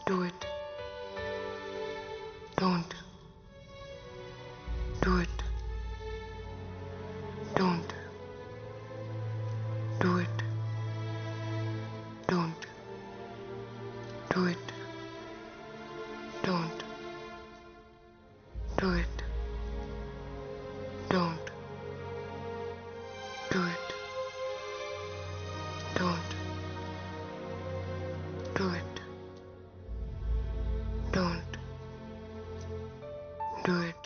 Do it. Don't. Do it. Don't. Do it. Don't. Do it. Don't. Do it. Don't. Do it. Don't. Do it. Don't. Do it.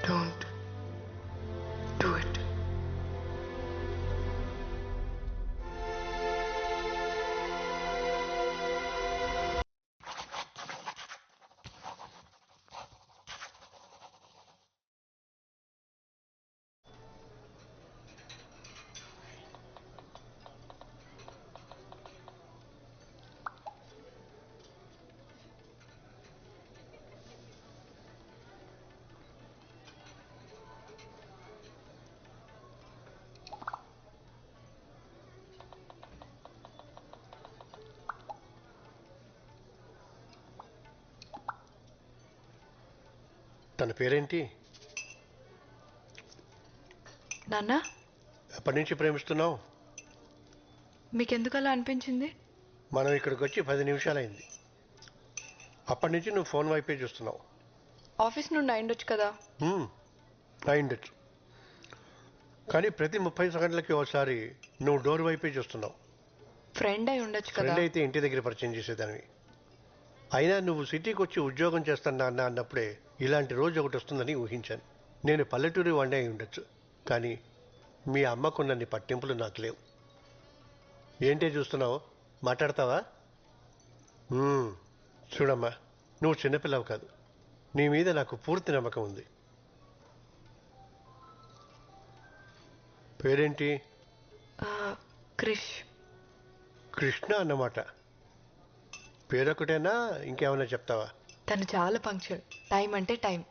Don't. Do it. తన పేరేంటి? నాన్న, ఎప్పటి నుంచి ప్రేమిస్తున్నావు? మీకెందుకు అలా అనిపించింది? మనం ఇక్కడికి వచ్చి 10 నిమిషాలైంది. అప్పటి నుంచి నువ్వు ఫోన్ వైపే చూస్తున్నావు. ఆఫీస్ నుండి అయిండొచ్చు కదా. అయిండొచ్చు, కానీ ప్రతి 30 సెకండ్లకి ఒకసారి నువ్వు డోర్ వైపే చూస్తున్నావు. ఫ్రెండ్ అయి ఉండొచ్చు కదా. ఫ్రెండ్ అయితే ఇంటి దగ్గర పరిచయం చేసేదానివి. అయినా నువ్వు సిటీకి వచ్చి ఉద్యోగం చేస్తున్నా అన్నప్పుడే ఇలాంటి రోజు ఒకటి వస్తుందని ఊహించాను. నేను పల్లెటూరి వాడినే అయి ఉండొచ్చు, కానీ మీ అమ్మకున్నన్ని పట్టింపులు నాకు లేవు. ఏంటే చూస్తున్నావు? మాట్లాడతావా? చూడమ్మా, నువ్వు చిన్నపిల్లవు కాదు. నీ మీద నాకు పూర్తి నమ్మకం ఉంది. పేరేంటి? క్రిష్. కృష్ణ అన్నమాట. పేరొకటేనా, ఇంకేమైనా చెప్తావా? తను చాలా పంక్చువల్. టైం అంటే టైం.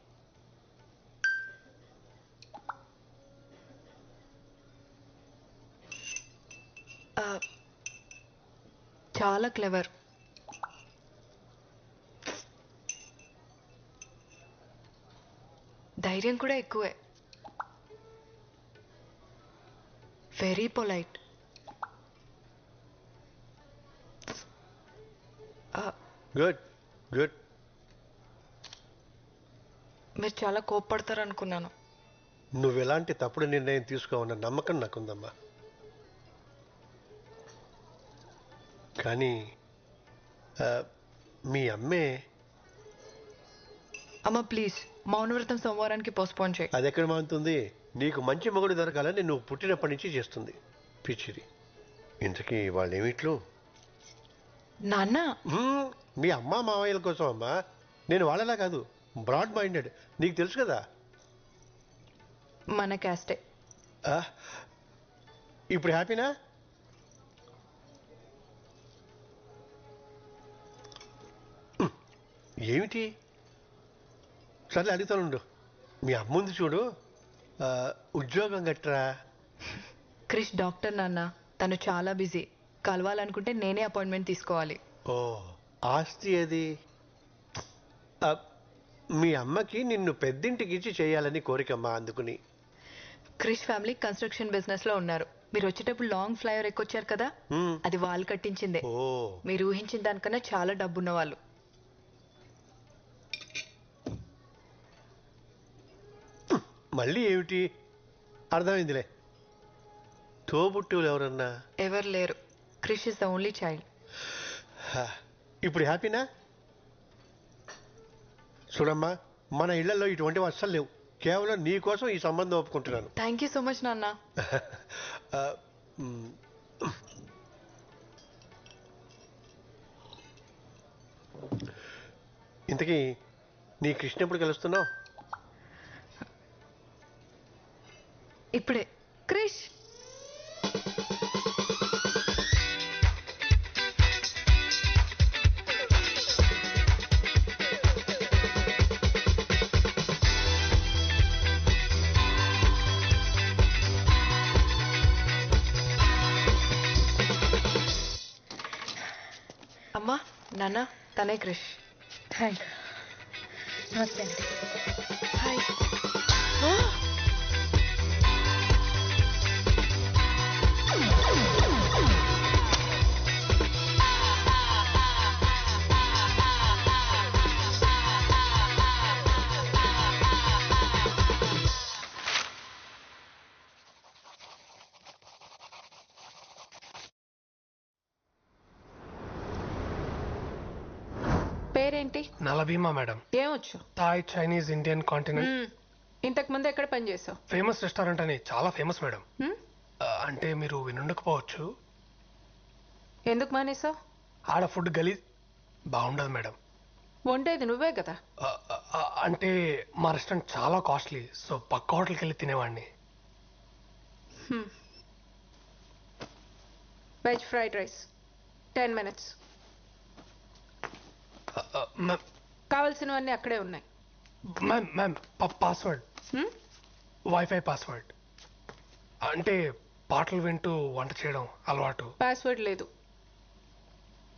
చాలా క్లెవర్. ధైర్యం కూడా ఎక్కువే. Very polite. Good good. మీరు చాలా కోప్పడతారు అనుకున్నాను. నువ్వు ఎలాంటి తప్పుడు నిర్ణయం తీసుకోవన్న నమ్మకం నాకుందమ్మా. కానీ మీ అమ్మే. అమ్మ ప్లీజ్, మౌనవ్రతం సోమవారానికి పోస్ట్పోన్ చేయి. అది ఎక్కడ మానుతుంది? నీకు మంచి మొగుడు దొరకాలని నువ్వు పుట్టినప్పటి నుంచి చేస్తుంది పిచ్చిది. ఇంతకీ వాళ్ళు ఏమిట్లు? నాన్న, మీ అమ్మ మావయ్యల కోసం అమ్మా. నేను వాళ్ళలా కాదు, బ్రాడ్ మైండెడ్. నీకు తెలుసు కదా. మన క్యాస్టే. ఇప్పుడు హ్యాపీనా? ఏమిటి? సర్లే అడుగుతానుండు. మీ అమ్ముంది చూడు, ఉద్యోగం గట్రా. క్రిష్ డాక్టర్ నాన్న. తను చాలా బిజీ. కలవాలనుకుంటే నేనే అపాయింట్మెంట్ తీసుకోవాలి. ఓ, ఆస్తి అది. మీ అమ్మకి నిన్ను పెద్దింటికి ఇచ్చి చేయాలని కోరికమ్మా, అందుకుని. క్రిష్ ఫ్యామిలీ కన్స్ట్రక్షన్ బిజినెస్ లో ఉన్నారు. మీరు వచ్చేటప్పుడు లాంగ్ ఫ్లైఓవర్ ఎక్కొచ్చారు కదా, అది వాళ్ళు కట్టించిందే. ఓ, మీరు ఊహించిన దానికన్నా చాలా డబ్బున్న వాళ్ళు. మళ్ళీ ఏమిటి? అర్థమైందిలే. తోబుట్టువులు ఎవరన్నా? ఎవరు లేరు. Krish is the only child. ఇప్పుడు హ్యాపీనా? చూడమ్మా, మన ఇళ్లలో ఇటువంటివి అస్సలు లేవు. కేవలం నీ కోసం ఈ సంబంధం ఒప్పుకుంటున్నాను. థ్యాంక్ యూ సో మచ్ నాన్న. ఇంతకీ నీ కృష్ణ ఎప్పుడు కలుస్తున్నావు? ఇప్పుడే. క్రిష్, అమ్మా నాన్న తనే క్రిష్. హాయ్. నమస్తే అండి. హాయ్. పేరేంటి? నలభీమా మేడం. ఏమొచ్చు? Thai, Chinese, Indian, continental. ఇంతకు ముందు ఎక్కడ పని చేసావు? ఫేమస్ రెస్టారెంట్ అని చాలా ఫేమస్ మేడం. అంటే మీరు వినుండకపోవచ్చు. ఎందుకు మానేసావు? ఆడ ఫుడ్ గలీజ్ బాగుండదు మేడం. వండేది నువ్వే కదా. అంటే మా రెస్టారెంట్ చాలా కాస్ట్లీ, సో పక్క హోటల్కి వెళ్ళి తినేవాడిని. Veg fried rice 10 minutes. Ma'am కావలసినవన్నీ అక్కడే ఉన్నాయి. Ma'am ma'am password, wifi password. అంటే పాటలు వింటూ వంట చేయడం అలవాటు. పాస్వర్డ్ లేదు.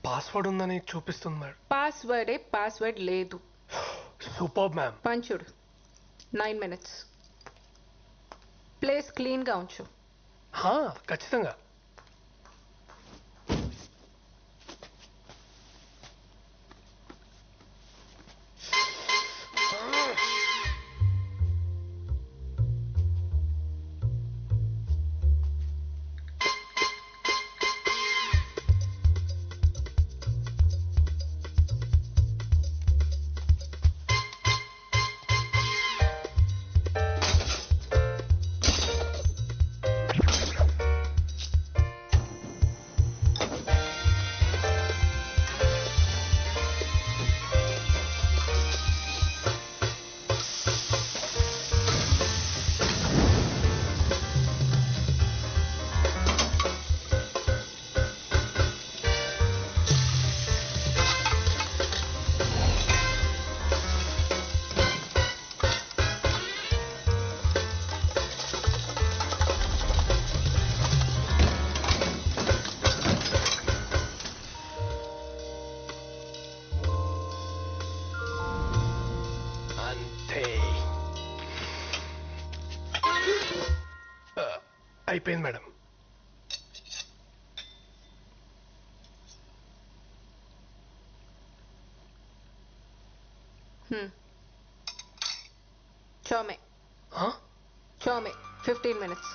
పాస్వర్డ్ ఉందని చూపిస్తుంది మేడం. పాస్వర్డ్ లేదు. Super ma'am. పంచుడు 9 minutes. ప్లేస్ క్లీన్గా ఉంచు. ఖచ్చితంగా. అయిపోయింది మేడం. Chow mein 15 minutes.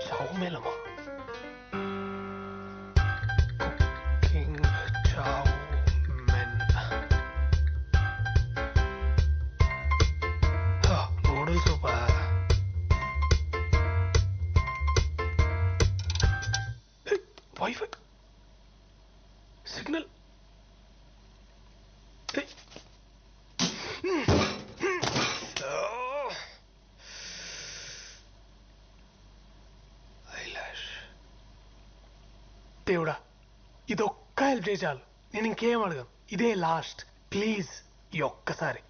చౌమేలమా? Cooking chow mein. Noodles super. Wifi signal. దేవుడా, ఇదొక్క హెల్ప్ చేయి చాలు. నేను ఇంకేం అడగను. ఇదే లాస్ట్. ప్లీజ్ ఈ ఒక్కసారి.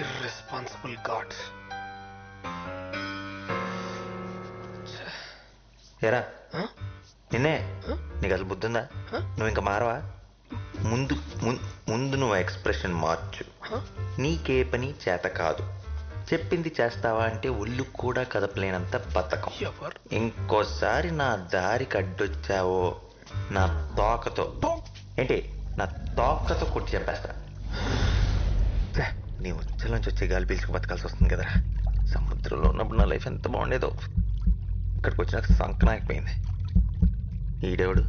Irresponsible gods. ఏరా నిన్నే, నీకు అసలు బుద్ధి ఉందా? నువ్వు ఇంకా మారవా? ముందు ముందు నువ్వు ఎక్స్ప్రెషన్ మార్చు. నీకే పని చేత కాదు. చెప్పింది చేస్తావా అంటే ఒళ్ళు కూడా కదపలేనంత బతకం. ఇంకోసారి నా దారికి అడ్డొచ్చావో నా తోకతో నా తోకతో కొట్టి చెప్పేస్తా. నీ ఉచ్చల నుంచి వచ్చే గాలి పీల్చుకు బతకాల్సి వస్తుంది కదరా. సముద్రంలో ఉన్నప్పుడు నా లైఫ్ ఎంత బాగుండేదో. ఇక్కడికి వచ్చినాక సంకనాకపోయింది. ఈడేవాడు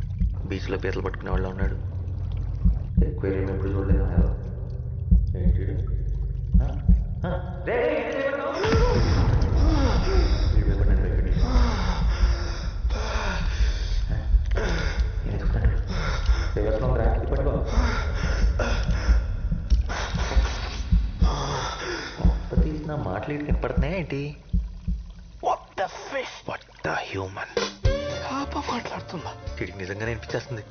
బీచ్లో పీతలు పట్టుకునే వాళ్ళు ఉన్నాడు. ఎక్వేరియం ఎప్పుడు చూడలేదు. తీసిన మాటలు ఇటు కనపడుతున్నాయా ఏంటి? హ్యూమన్ మాట్లాడుతుందా? వీడికి నిజంగానే అనిపించేస్తుంది.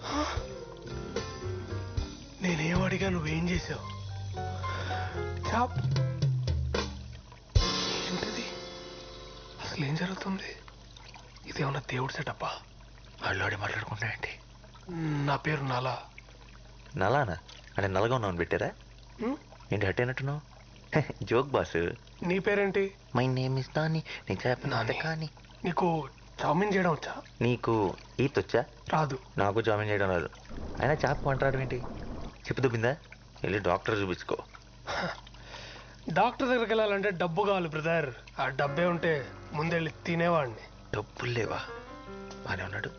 నేనేం అడిగా, నువ్వేం చేసావు? అసలు ఏం జరుగుతుంది? ఇదేమన్నా దేవుడు సెటప్పా? వాళ్ళు మాట్లాడుకుంటాయండి. నా పేరు నాలా. నలానా అంటే నల్లగా ఉన్నావు పెట్టారా? హ్మ్? ఏంటి హట్ అయినట్టున్నావు? Joke boss. నీ పేరేంటి? My name is Nani. నేను చెప్పిన నాని. కానీ నీకు చావుమీన్ చేయడం వచ్చా? నీకు ఈత్ వచ్చా? రాదు. నాకు జాయిన్ చేయడం రాదు. అయినా చేప మాట్లాడడం ఏంటి? చెప్పు దుబ్బిందా? వెళ్ళి డాక్టర్ చూపించుకో. డాక్టర్ దగ్గరికి వెళ్ళాలంటే డబ్బు కావాలి బ్రదర్. ఆ డబ్బే ఉంటే ముందెళ్ళి తినేవాడిని. డబ్బులు లేవా? బానే ఉన్నాడు.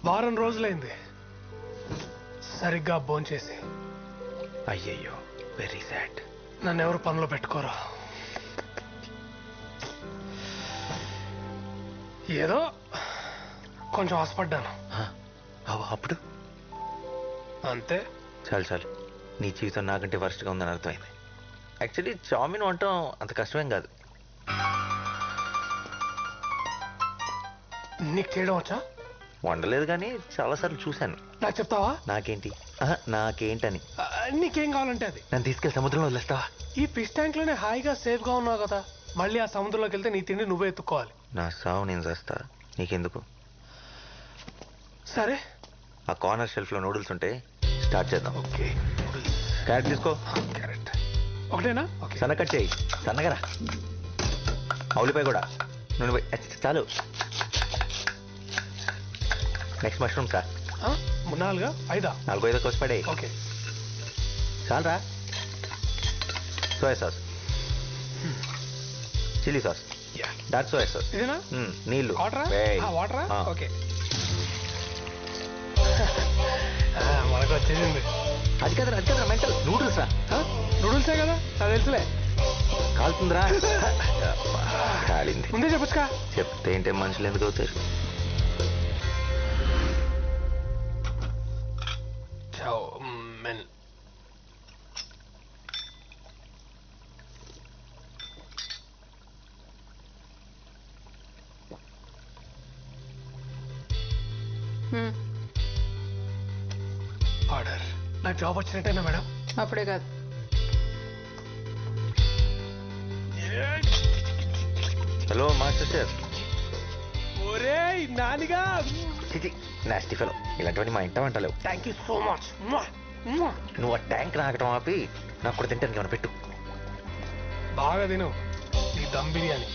వారం రోజులైంది సరిగ్గా భోంచేసి. అయ్యయ్యో, వెరీ సాడ్. నన్ను ఎవరు పనిలో పెట్టుకోరా. ఏదో కొంచెం ఆశపడ్డాను అప్పుడు అంతే. చాలు చాలు, నీ జీవితం నాకంటే వర్స్ట్గా ఉందని అర్థమైంది. యాక్చువల్లీ చామిన్ వంటం అంత కష్టమేం కాదు. నీకు చేయడం వచ్చా? వండలేదు కానీ చాలాసార్లు చూశాను. నాకు చెప్తావా? నాకేంటి? నాకేంటని. నీకేం కావాలంటే అది. నన్ను తీసుకెళ్ళి సముద్రంలో వదిలేస్తావా? ఈ ఫిష్ ట్యాంక్ లోనే హాయిగా సేఫ్ గా ఉన్నావు కదా. మళ్ళీ ఆ సముద్రంలోకి వెళ్తే నీ తిండి నువ్వే ఎత్తుకోవాలి. నా సావు నేను చేస్తా, నీకెందుకు? సరే. ఆ కార్నర్ షెల్ఫ్ లో నూడిల్స్ ఉంటే స్టార్ట్ చేద్దాం. ఓకే. క్యారెట్ తీసుకో. క్యారెట్ ఒకటేనా? ఓకే. సన్న కట్ చేయి, సన్నగరా. ఉల్లిపాయ కూడా. నూనె పోయి. చాలు. Next mushroom sir. 4 5 4 5 కోసి పడే. ఓకే. చాలరా. Soya sauce, chilli sauce, dark soya sauce. ఇదేనా? నీళ్ళు. వాటరా? వేయ్. వాటరా? ఆ. ఓకే. మనకు వచ్చేసింది. అది కదరా, అది కదరా మెంటల్. నూడిల్స్ రా. నూడిల్సే కదా, నాకు తెలుసులే. కాలుతుందిరా. కాలింది. ముందే చెప్పొచ్చుకా. చెప్తే ఏంటే మనుషులు ఎందుకు అవుతారు? చావుమెన్. ఆర్డర్. నాకు జాబ్ వచ్చినట్టేనా మేడం? అప్పుడే కాదు. Hello master chef. ఒరే నానిగా. చిచి, నాస్టీ ఫెలో. ఇలాంటివన్నీ మా ఇంట వంటలేవు. Thank you so much. నువ్వు ఆ ట్యాంక్ నాకటం ఆపి నాకు కూడా తింటానికి ఏమైనా పెట్టు. బాగా తిను నీ దమ్ బిర్యానీ.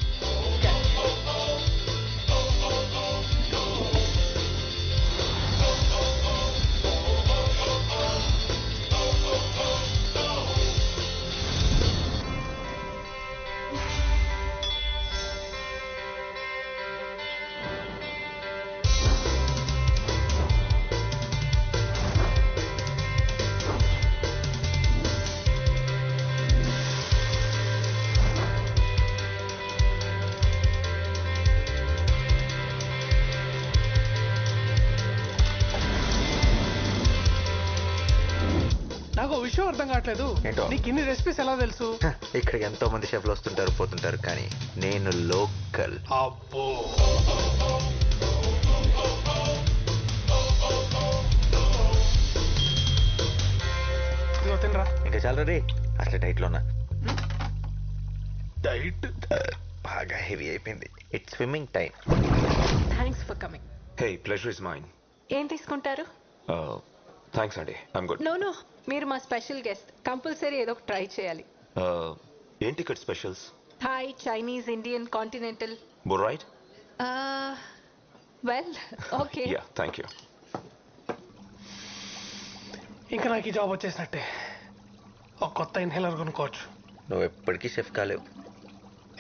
నాకు ఓ విషయం అర్థం కావట్లేదు. ఏంటో? నీకు ఇన్ని రెసిపీస్ ఎలా తెలుసు? ఇక్కడికి ఎంతో మంది షెఫ్లు వస్తుంటారు పోతుంటారు, కానీ నేను లోకల్. అబ్బో. ఇదిగో తినరా. ఇంకా చాలా రే, అసలు డైట్లో ఉన్నా. డైట్ బాగా హెవీ అయిపోయింది. It's swimming time. Thanks for coming. Hey, pleasure is mine. ఏం తీసుకుంటారు? Thanks, Andy. I'm good. No no, మీరు మా స్పెషల్ గెస్ట్. కంపల్సరీ ఏదో ఒక ట్రై చేయాలి. ఏం ticket specials? Thai, Chinese, Indian, continental. Both right? Well okay. Yeah, thank you. ఇంకా నాకు ఈ జాబ్ వచ్చేసినట్టే. ఒక కొత్త ఇన్హేలర్ కొనుక్కోవచ్చు. నువ్వు ఎప్పటికీ షెఫ్ కాలేవు.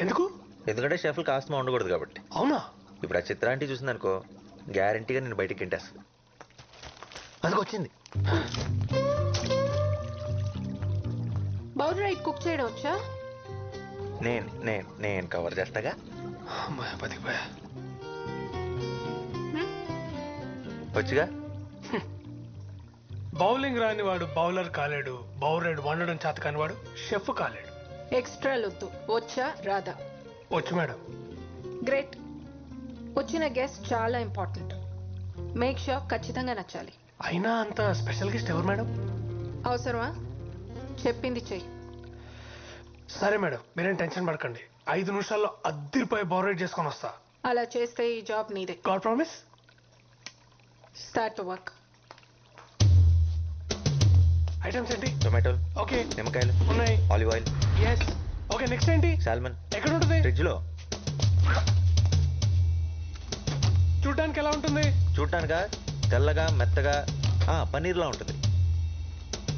ఎందుకు? ఎందుకంటే షెఫ్లు కాస్త ఉండకూడదు కాబట్టి. అవునా? ఇప్పుడు ఆ చిత్రాంటి చూసిందనుకో, గ్యారంటీగా నేను బయటికి తింటేస్తుంది. అందుకు వచ్చింది. బౌల్ రైట్ కుక్ చేయడం వచ్చా? నేను కవర్ చేస్తాగా. అమ్మాయి బతికిపోయా. వచ్చుగా. బౌలింగ్ రాని వాడు బౌలర్ కాలేడు. బౌలర్ వండడం చేత కాని వాడు షెఫ్ కాలేడు. ఎక్స్ట్రా లొద్దు. వచ్చా రాదా? వచ్చు మేడం. గ్రేట్. వచ్చిన గెస్ట్ చాలా ఇంపార్టెంట్. మేక్ షూర్ ఖచ్చితంగా నచ్చాలి. అయినా అంత స్పెషల్ గెస్ట్ ఎవరు మేడం? అవసరమా? చెప్పింది చెయ్యి. సరే మేడం, మీరేం టెన్షన్ పడకండి. 5 నిమిషాల్లో అద్దరిపోయి బోరేట్ చేసుకొని వస్తా. అలా చేస్తే ఈ జాబ్ నీదే. God promise. Start to work. Items ఏంటి? టొమాటోలు, ఓకే నిమ్మకాయలు, ఉన్నాయి. Olive oil, yes. Okay next ఏంటి? సాల్మన్. ఎక్కడ ఉంటుంది? ఫ్రిడ్జ్ లో. చూడడానికి ఎలా ఉంటుంది? చూడటానికా? తెల్లగా మెత్తగా పన్నీర్లా ఉంటుంది.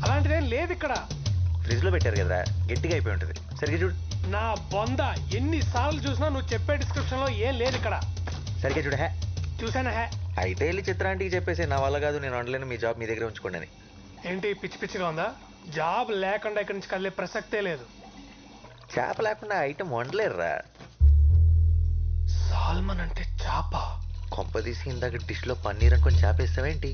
అలాంటిదేం లేదు ఇక్కడ. ఫ్రిడ్జ్ లో పెట్టారు కదా, గట్టిగా అయిపోయి ఉంటుంది. సరిగ్గా చూడు. నా బొంద ఎన్నిసార్లు చూసినా నువ్వు చెప్పే డిస్క్రిప్షన్ లో ఏం లేదు ఇక్కడ. సరిగ్గా చూడు. చూసానా? అయితే వెళ్ళి చిత్రాంటికి చెప్పేసి నా వల్ల కాదు, నేను వండలేను, మీ జాబ్ మీ దగ్గర ఉంచుకోండి అని. ఏంటి పిచ్చి పిచ్చిగా ఉందా? జాబ్ లేకుండా ఇక్కడి నుంచి కదిలే ప్రసక్తే లేదు. చేప లేకుండా ఐటమ్ వండలేరురా. సాల్మన్ అంటే చేప? కొంపదీసి ఇందాక డిష్ లో పన్నీర్ అనుకొని చేప వేస్తావేంటి?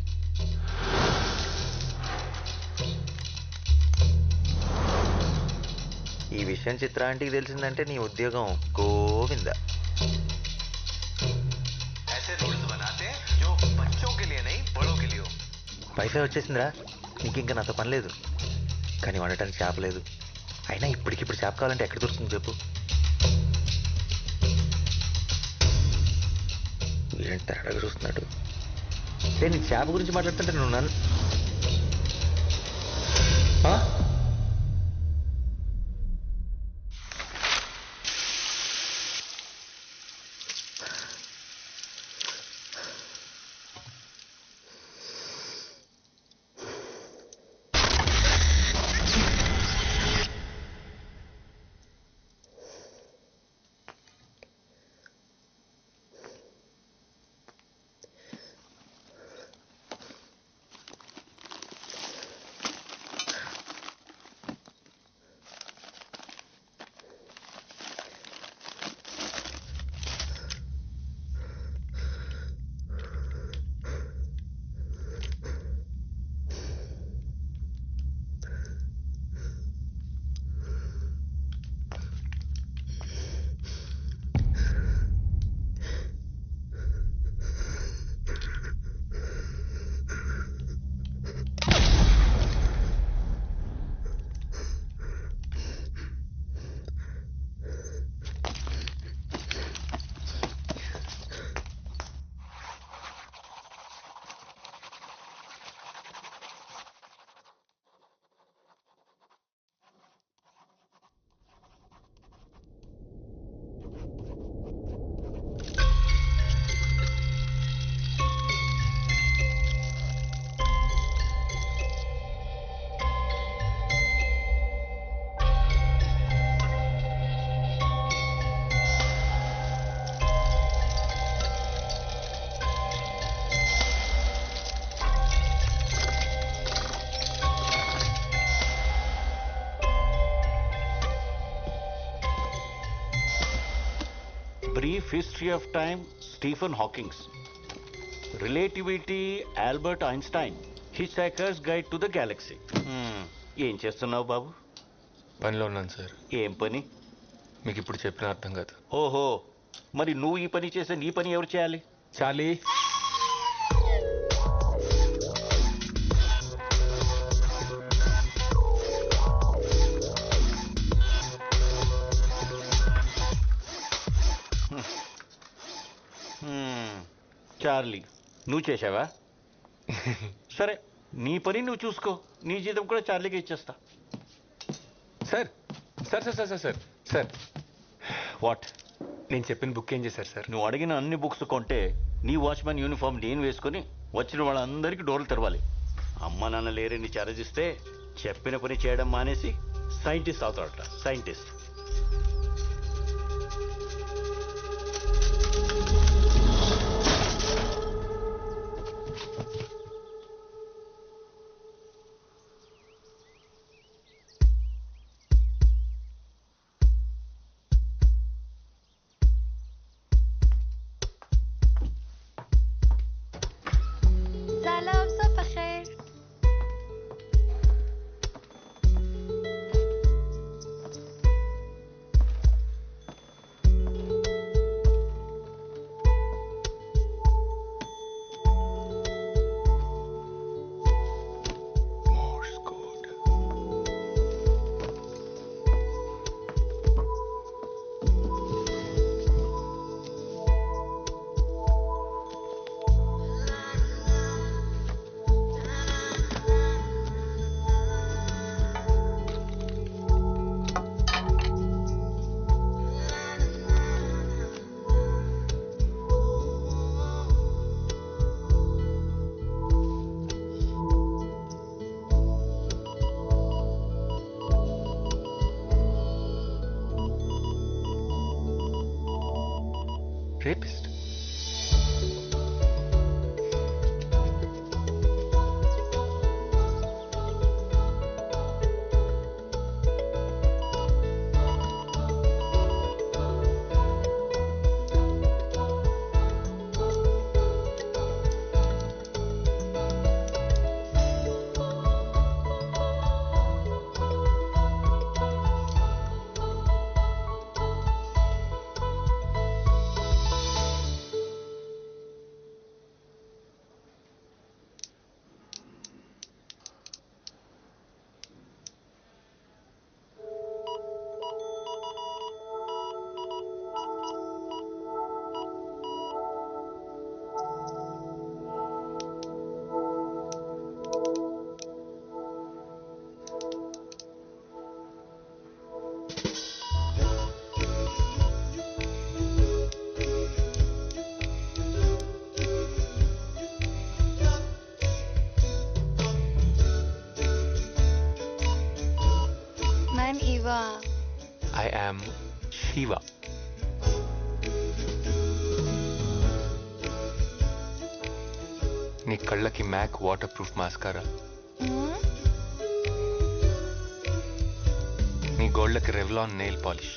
ఈ విషయం చిత్రాంటికి తెలిసిందంటే నీ ఉద్యోగం గోవింద. వైఫై వచ్చేసిందిరా, నీకింకా నాతో పని లేదు. కానీ వండటానికి చేప లేదు. అయినా ఇప్పటికిప్పుడు చేప కావాలంటే ఎక్కడ దొరుకుతుంది చెప్పు? ఏంటి తేడాగా చూస్తున్నాడు? నేను చేప గురించి మాట్లాడుతుంటే నువ్వు నన్ను Brief History of Time, Stephen Hawking. Relativity, Albert Einstein. Hitchhiker's Guide to the Galaxy. ఏం చేస్తున్నావు బాబు? పనిలో ఉన్నాను సార్. ఏం పని? మీకు ఇప్పుడు చెప్పిన అర్థం కాదు. ఓహో, మరి నువ్వు ఈ పని చేస్తే నీ పని ఎవరు చేయాలి? చాలీ. చార్లీ, నువ్వు చేసావా? సరే, నీ పని నువ్వు చూసుకో. నీ జీతం కూడా చార్లీకి ఇచ్చేస్తా. Sir sir sir sir sir sir what? నేను చెప్పిన బుక్ ఏం చేశారు సార్? నువ్వు అడిగిన అన్ని బుక్స్ కొంటే నీ వాచ్మెన్ యూనిఫామ్ నేను వేసుకుని వచ్చిన వాళ్ళందరికీ డోర్లు తెరవాలి. అమ్మ నాన్న లేరని చారజిస్తే చెప్పిన పని చేయడం మానేసి సైంటిస్ట్ అవుతాడట. Scientist. Rapist. I'm Eva. I am Shiva. నీ కళ్ళకి మ్యాక్ వాటర్ ప్రూఫ్ మాస్కారా, నీ గోళ్ళకి రెవ్లాన్ నెయిల్ పాలిష్,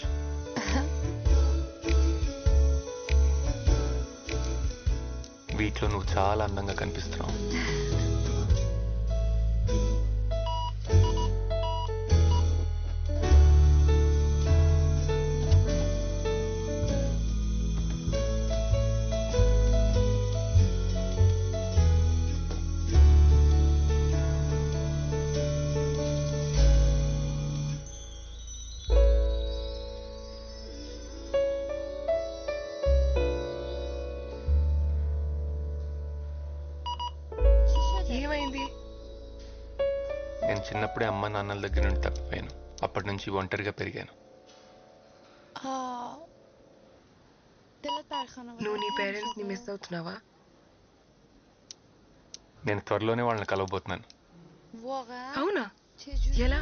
వీటిలో నువ్వు చాలా అందంగా కనిపిస్తున్నావు. ఏమైంది? నేను చిన్నప్పుడే అమ్మ నాన్నల దగ్గర నుండి తప్పిపోయాను. అప్పటి నుంచి ఒంటరిగా పెరిగాను. నువ్వు నీ పేరెంట్స్ ని మిస్ అవుతున్నావా? నేను త్వరలోనే వాళ్ళని కలవబోతున్నాను. అవునా? ఎలా?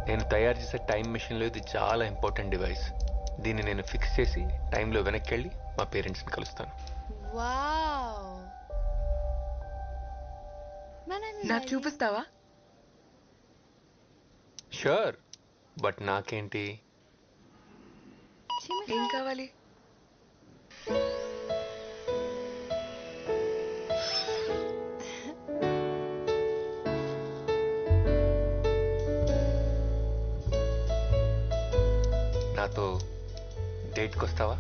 నేను తయారు చేసే టైం మిషన్లో ఇది చాలా ఇంపార్టెంట్ డివైస్. దీన్ని నేను ఫిక్స్ చేసి టైంలో వెనక్కి వెళ్ళి మా పేరెంట్స్ని కలుస్తాను. నాకు చూపిస్తావా? షూర్, బట్ నాకేంటి? ఏం కావాలి? నాతో డేట్కి వస్తావా?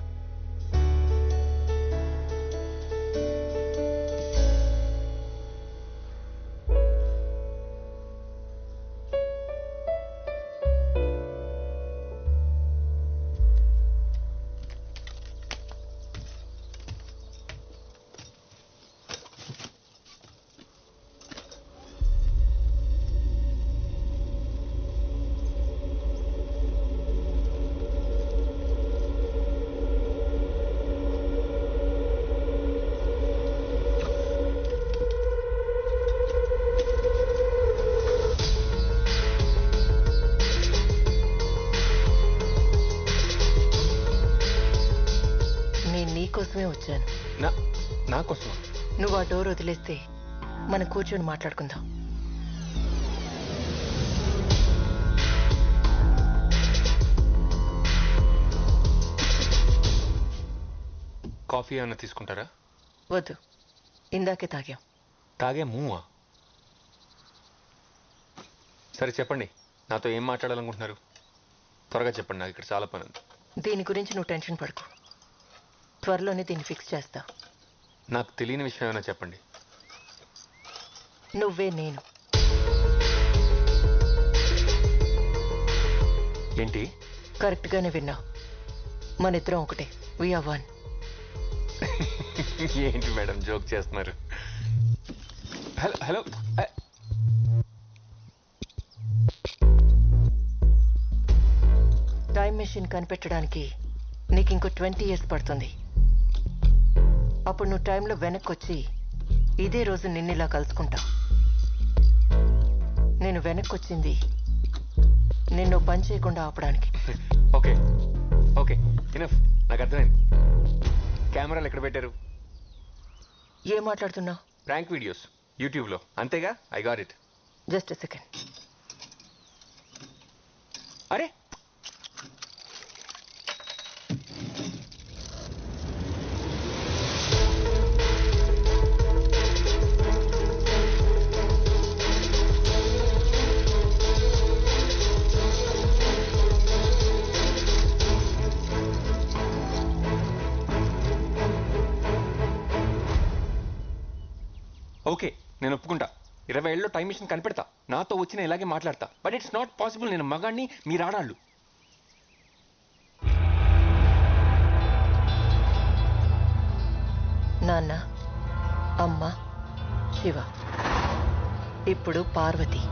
కోసమే వచ్చాను. నా కోసం? నువ్వు ఆ డోర్ వదిలేస్తే మనం కూర్చొని మాట్లాడుకుందాం. కాఫీ ఏమైనా తీసుకుంటారా? వద్దు, ఇందాకే తాగాం. తాగే మూవా? సరే చెప్పండి, నాతో ఏం మాట్లాడాలనుకుంటున్నారు? త్వరగా చెప్పండి, నాకు ఇక్కడ చాలా పని ఉంది. దీని గురించి నువ్వు టెన్షన్ పడకు, త్వరలోనే దీన్ని ఫిక్స్ చేస్తా. నాకు తెలియని విషయం ఏమైనా చెప్పండి. నువ్వే నేను. ఏంటి? కరెక్ట్గానే విన్నావు, మన ఇద్దరం ఒకటే. We are one. ఏంటి మేడం జోక్ చేస్తున్నారు? హలో హలో, టైం మెషిన్ కనిపెట్టడానికి నీకు ఇంకో 20 years పడుతుంది. అప్పుడు నువ్వు టైంలో వెనక్కి వచ్చి ఇదే రోజు నిన్నిలా కలుసుకుంటా. నేను వెనక్కి వచ్చింది నిన్ను పని చేయకుండా ఆపడానికి. ఓకే ఓకే ఇనఫ్, నాకు అర్థమైంది. కెమెరాలు ఎక్కడ పెట్టారు? ఏం మాట్లాడుతున్నావు? ప్రాంక్ వీడియోస్ యూట్యూబ్లో, అంతేగా? I got it. Just second. అరే ఓకే, నేను ఒప్పుకుంటా. 20 ఏళ్ళలో టైం మిషన్ కనిపెడతా, నాతో వచ్చిన ఇలాగే మాట్లాడతా. But it's not possible. నేను మగాడిని, మీరు ఆడాళ్ళు. నాన్న, అమ్మ, శివ, ఇప్పుడు పార్వతి.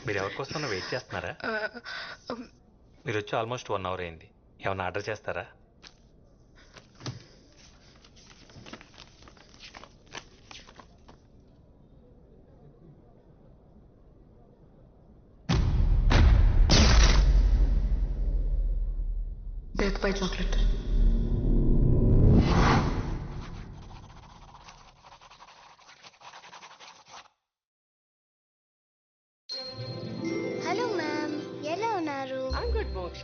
మీరు ఎవరికోసం వెయిట్ చేస్తున్నారా? మీరు వచ్చి ఆల్మోస్ట్ 1 అవర్ అయింది. ఏమన్నా ఆర్డర్ చేస్తారా? Death by chocolate. Hello ma'am, ఎలా ఉన్నారు? ఐమ్ గుడ్ మోక్ష,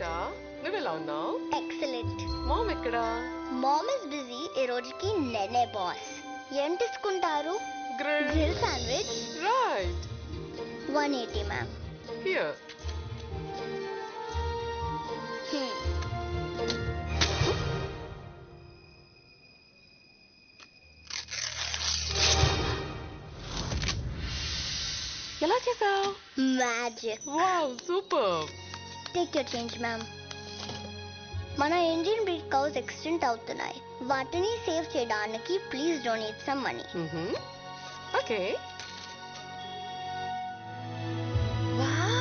నువ్వు ఎలా ఉన్నావు? ఎక్సలెంట్. మామ్ ఎక్కడా? Mom is busy. ఈ రోజుకి నేనే బాస్. ఏం తీసుకుంటారు? Grill sandwich. Right. 180 ma'am. Here. ఎలా చేసావు? Magic. Wow, super. Take your change ma'am. మన ఇండియన్ బ్రీడ్ కౌస్ ఎక్స్టెంట్ అవుతున్నాయి. వాటిని సేవ్ చేయడానికి please donate some money. Okay. Wow.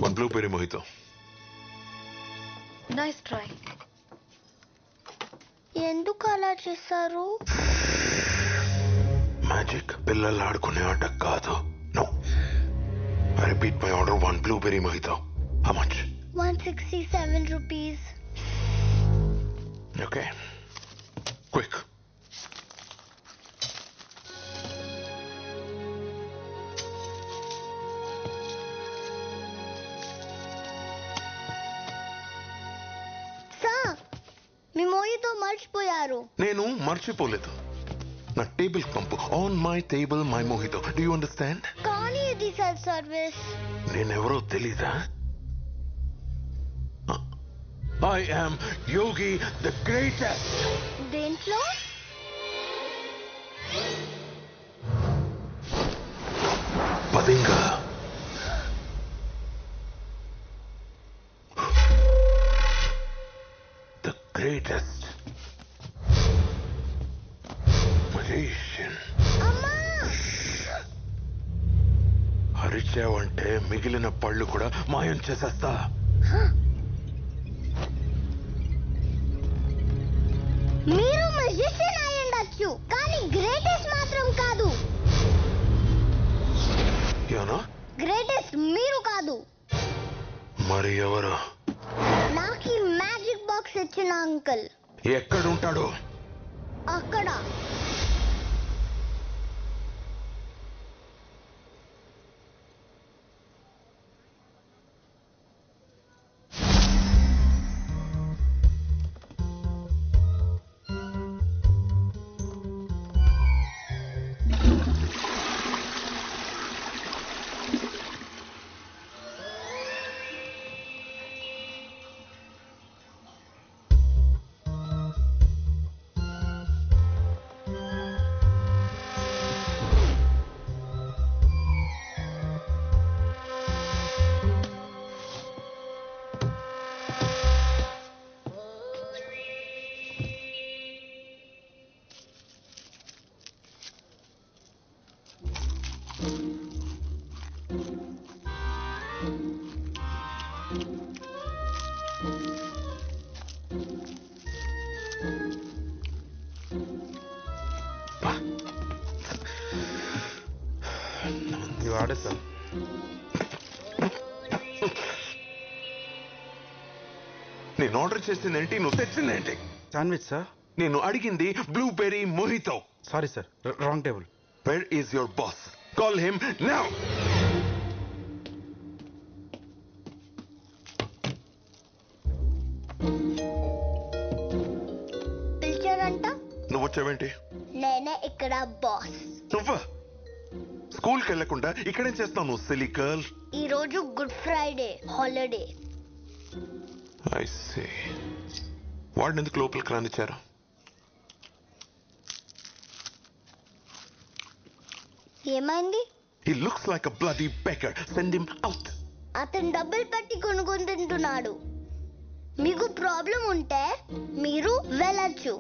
One blueberry mojito. Nice try. ఎందుకు అలా చేశారు? Magic పిల్లలు ఆడుకునే ఆట కాదు. No. I repeat my order. 1 blueberry mojito. How much? 167 rupees. Okay. Quick. Sir, మీ మోయితో మర్చిపోయారు. నేను మర్చిపోలేదు. నా టేబుల్ పంపు. On my table my mojito. Do you understand? కానీ ఇది సెల్ఫ్ సర్వీస్. నేనెవరో తెలీదా? I am Yogi the greatest. దేంట్లో? పదింగా. The greatest magician. అరిచావంటే మిగిలిన పళ్ళు కూడా మాయం చేసేస్తా. మీరు మెజిషియన్ అయి ఉండొచ్చు, కానీ గ్రేటెస్ట్ మాత్రం కాదు. ఏనా? గ్రేటెస్ట్ మీరు కాదు. మరి ఎవరు? నాకు ఈ మ్యాజిక్ బాక్స్ ఇచ్చిన అంకుల్. ఎక్కడుంటాడు? అక్కడ. ఇవి వాడేస్తా. నేను ఆర్డర్ చేసిందేంటి, నువ్వు తెచ్చిందేంటి? Sandwich sir. నేను అడిగింది blueberry mojito. Sorry sir, wrong table. Where is your boss? Call him now. పిలిచారంట. నువ్వు వచ్చావేంటి? నేనే ఇక్కడ బాస్. నువ్వా? స్కూల్కి వెళ్లకుండా ఇక్కడేం చేస్తావు నువ్వు, సిలీ గర్ల్? ఈ రోజు good Friday holiday. I see. వాడిని ఎందుకు లోపలికి రానిచ్చారు? ఏమైంది? He looks like a bloody beggar. Send him out. అతను డబ్బులు పెట్టి కొనుక్కొని తింటున్నాడు. మీకు ప్రాబ్లం ఉంటే మీరు వెళ్ళచ్చు.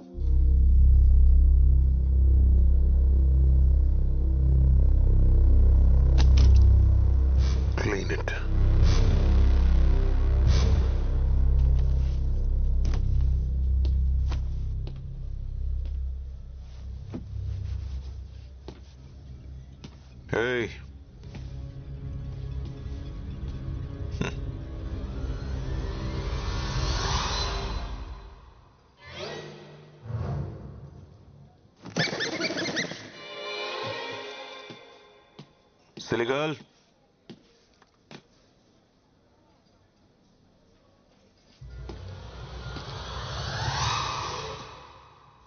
Clean it. Hey. Silly girl.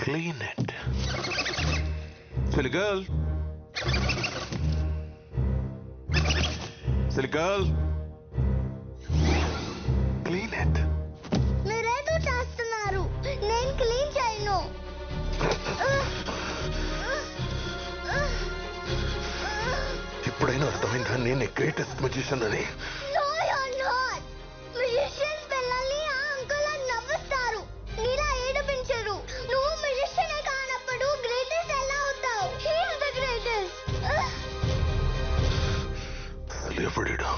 Clean it. Silly girl. Silly girl. Clean it. మీరేదో చేస్తున్నారు. నేను క్లీన్ చేయను. ఇప్పుడైనా అర్థమైందా నేను గ్రేటెస్ట్ మ్యూజిషియన్ అని? No, you're not. Musicians పిల్లల్ని ఆ అంకుల్ అని నవ్వుస్తారు. నీలా ఏడిపించరు. నువ్వు musician కానప్పుడు గ్రేటెస్ట్ ఎలా అవుతావు? He is the greatest. అసలు ఎవడిడా?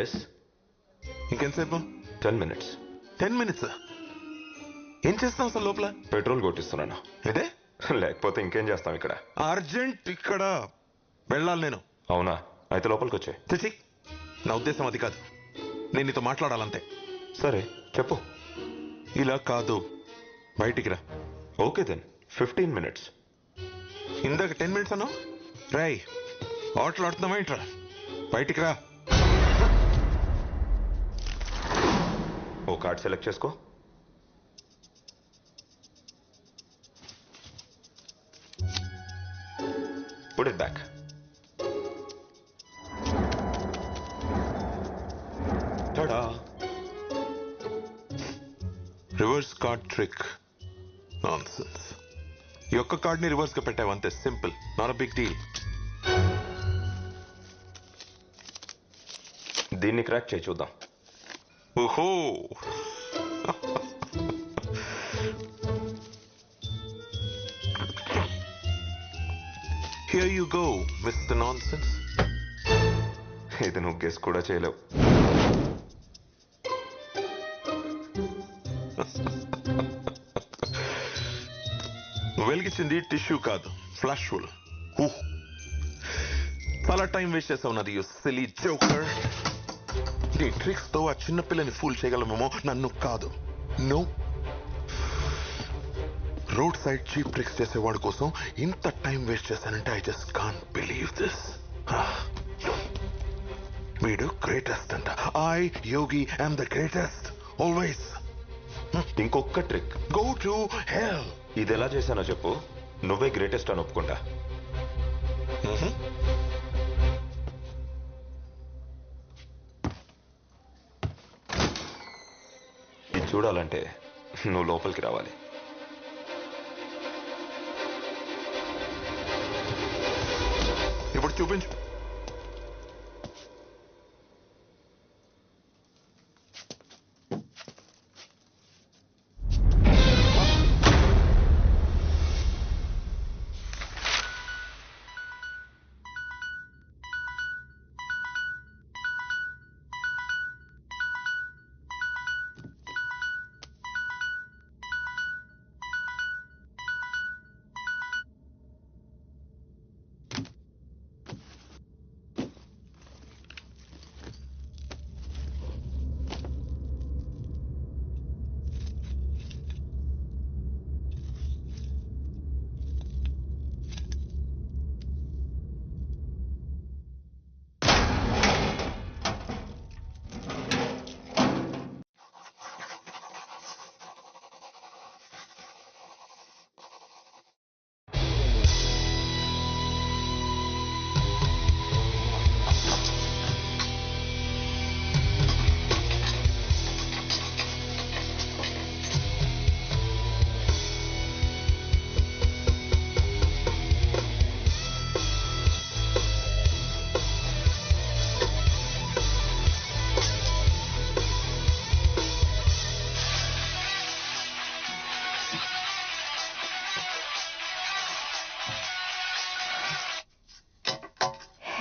ఎస్. ఇంకెంతసేపు? 10 minutes. 10 minutes. ఏం చేస్తాం అసలు లోపల? పెట్రోల్ కొట్టిస్తున్నాను. ఇదే? లేకపోతే ఇంకేం చేస్తాం ఇక్కడ? అర్జెంట్ ఇక్కడ వెళ్ళాలి నేను. అవునా? అయితే లోపలికి వచ్చాయి. చిచి, నా ఉద్దేశం అది కాదు. నేను నీతో మాట్లాడాలంతే. సరే చెప్పు. ఇలా కాదు, బయటికి రా. Okay then 15 minutes. ఇందాక 10 minutes అన్నావు. రాయ్, ఆటలు ఆడుతున్నావా ఏంట్రా? బయటికి రా. ఓ కార్డ్ సెలెక్ట్ చేసుకో. Put it back. Ta-da. Reverse card trick. Nonsense. ఈ ఒక్క కార్డ్ని రివర్స్ గా పెట్టావు అంతే. Simple, not a big deal. దీన్ని క్రాక్ చేయి చూద్దాం. ఓహో, here you go mister nonsense. ఇది నువ్వు గెస్ కూడా చేయలేవు. వెలిగించింది టిష్యూ కాదు, ఫ్లాష్ ఫుల్. చాలా టైం వేస్ట్ చేసావు నాది, యు సిలీ జోకర్. నీ ట్రిక్స్ తో ఆ చిన్నపిల్లని ఫూల్ చేయగలమేమో, నన్ను కాదు. No, road side cheap tricks చేసేవాడి కోసం ఇంత టైం వేస్ట్ చేశానంటే I just can't believe this. వీడు గ్రేటెస్ట్ అంట. I Yogi I'm the greatest always. ఇంకొక ట్రిక్. Go to hell. ఇది ఎలా చేశానో చెప్పు, నువ్వే గ్రేటెస్ట్ అని ఒప్పుకుంటా. ఇది చూడాలంటే నువ్వు లోపలికి రావాలి. ఇప్పుడు చూపించు.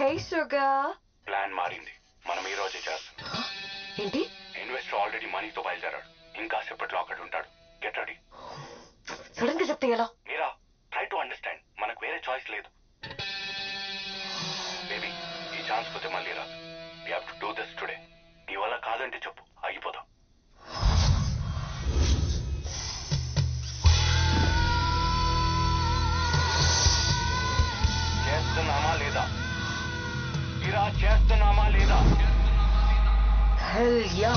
హే షుగర్. ప్లాన్ మారింది. మనం ఈ రోజే చేస్తాం. ఏంటి? ఇన్వెస్టర్ ఆల్రెడీ మనీతో బయలుదేరాడు. ఇంకా సేపట్లో అక్కడ ఉంటాడు. Get ready. సడన్ గా చెప్తే ఎలా? మీరా ట్రై టు అండర్స్టాండ్. మనకు వేరే చాయిస్ లేదు. బేబీ ఈ ఛాన్స్ పోతే మళ్ళీ రాదు. We have to do this today. నీ వల్ల కాదంటే చెప్పు, ఆగిపోదాం. చేస్తున్నామా లేదా? మీరా చేస్తున్నామా లేదా? Hell yeah.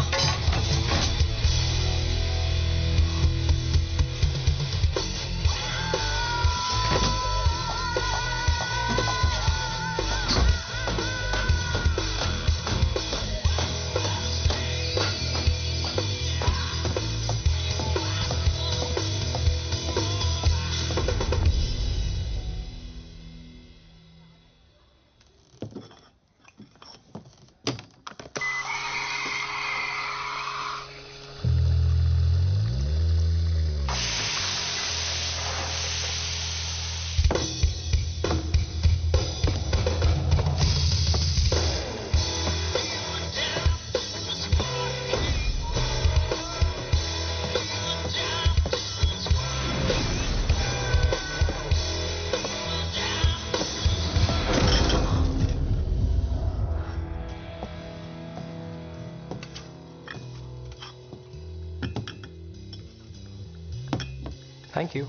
Thank you.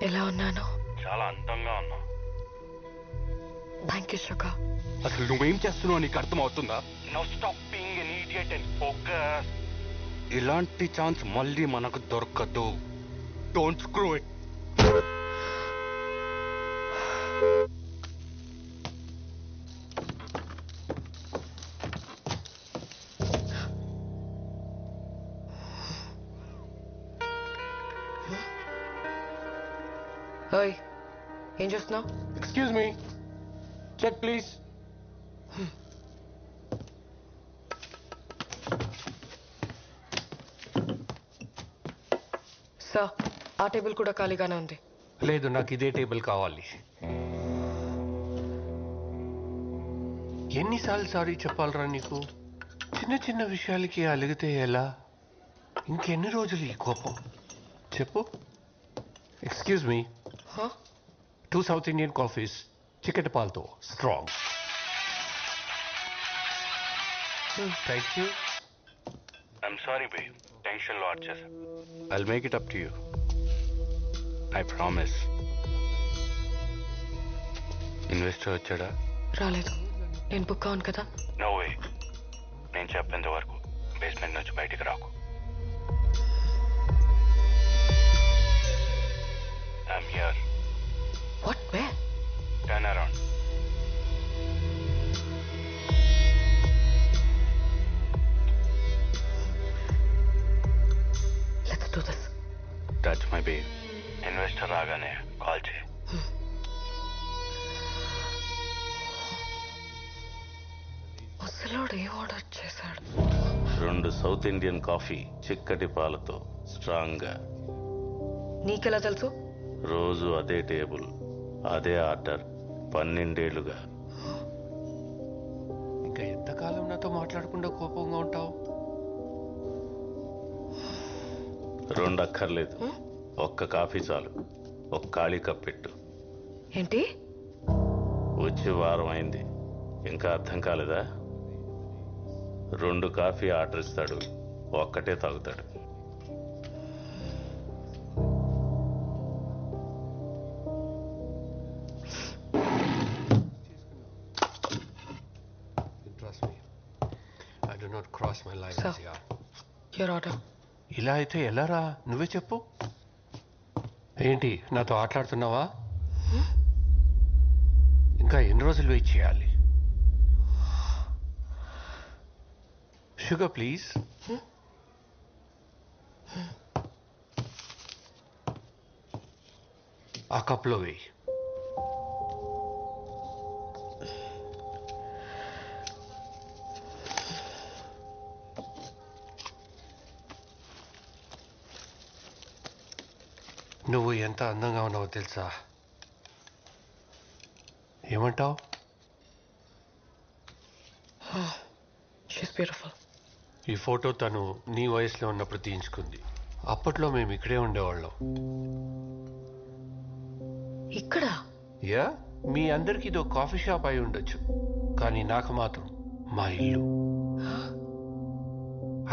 ఎలా ఉన్నాను? చాలా అందంగా ఉన్నా. Thank you sugar. అసలు నువ్వేం చేస్తున్నావు నీకు అర్థం అవుతుందా? No stop being an idiot and focus. ఇలాంటి ఛాన్స్ మళ్ళీ మనకు దొరకదు. Don't screw it. ఓయ్, ఏం చూస్తున్నావు? Excuse me, check please. Sir, ఆ టేబుల్ కూడా ఖాళీగానే ఉంది. లేదు, నాకు ఇదే టేబుల్ కావాలి. ఎన్నిసార్లు సారీ చెప్పాలరా నీకు? చిన్న చిన్న విషయాలకి అలిగితే ఎలా? ఇంకెన్ని రోజులు ఈ కోపం చెప్పు? Excuse me, 2 South Indian coffees, చికెట్ పాల్తో strong. Thank you. I'm sorry bae, టెన్షన్లో ఆడ్ చేశా. I'll make it up to you. I promise. Investor వచ్చాడా? రాలేదు. నేను బుక్ అవును కదా. No way. నేను చెప్పేంత వరకు బేస్మెంట్ నుంచి బయటికి రాకు. I'm here. What? Where? Turn around. Let's do this. Touch my baby. Investor రాగానే కాల్ చేయి. ముసలోడు ఏం ఆర్డర్ చేశాడు? 2 సౌత్ ఇండియన్ కాఫీ చిక్కటి పాలతో స్ట్రాంగ్ గా. నీకెలా తెలుసు? రోజు అదే టేబుల్, అదే ఆర్డర్, 12 ఏళ్లుగా. ఇంకా ఎంతకాలం నాతో మాట్లాడకుండా కోపంగా ఉంటావు? 2 అక్కర్లేదు, ఒక్క కాఫీ చాలు. ఒక ఖాళీ కప్ పెట్టు. ఏంటి? వచ్చి వారం అయింది, ఇంకా అర్థం కాలేదా? 2 కాఫీ ఆర్డర్ ఇస్తాడు, ఒక్కటే తాగుతాడు. Trust me. I do not cross my lines, Sir. yeah. Your order. ఇలా అయితే ఎలారా? నువ్వే చెప్పు. ఏంటి నాతో ఆటలాడుతున్నావా? ఇంకా ఎన్ని రోజులు వెయిట్ చేయాలి? Sugar please. ఆ కప్లో వేయి. నువ్వు ఎంత అందంగా ఉన్నావో తెలుసా? ఏమంటావు? She's beautiful. ఈ ఫోటో తను నీ వయసులో ఉన్నప్పుడు తీయించుకుంది. అప్పట్లో మేము ఇక్కడే ఉండేవాళ్ళం. ఇక్కడ? యా, మీ అందరికి ఇదో కాఫీ షాప్ అయి ఉండొచ్చు, కానీ నాకు మాత్రం మా ఇల్లు.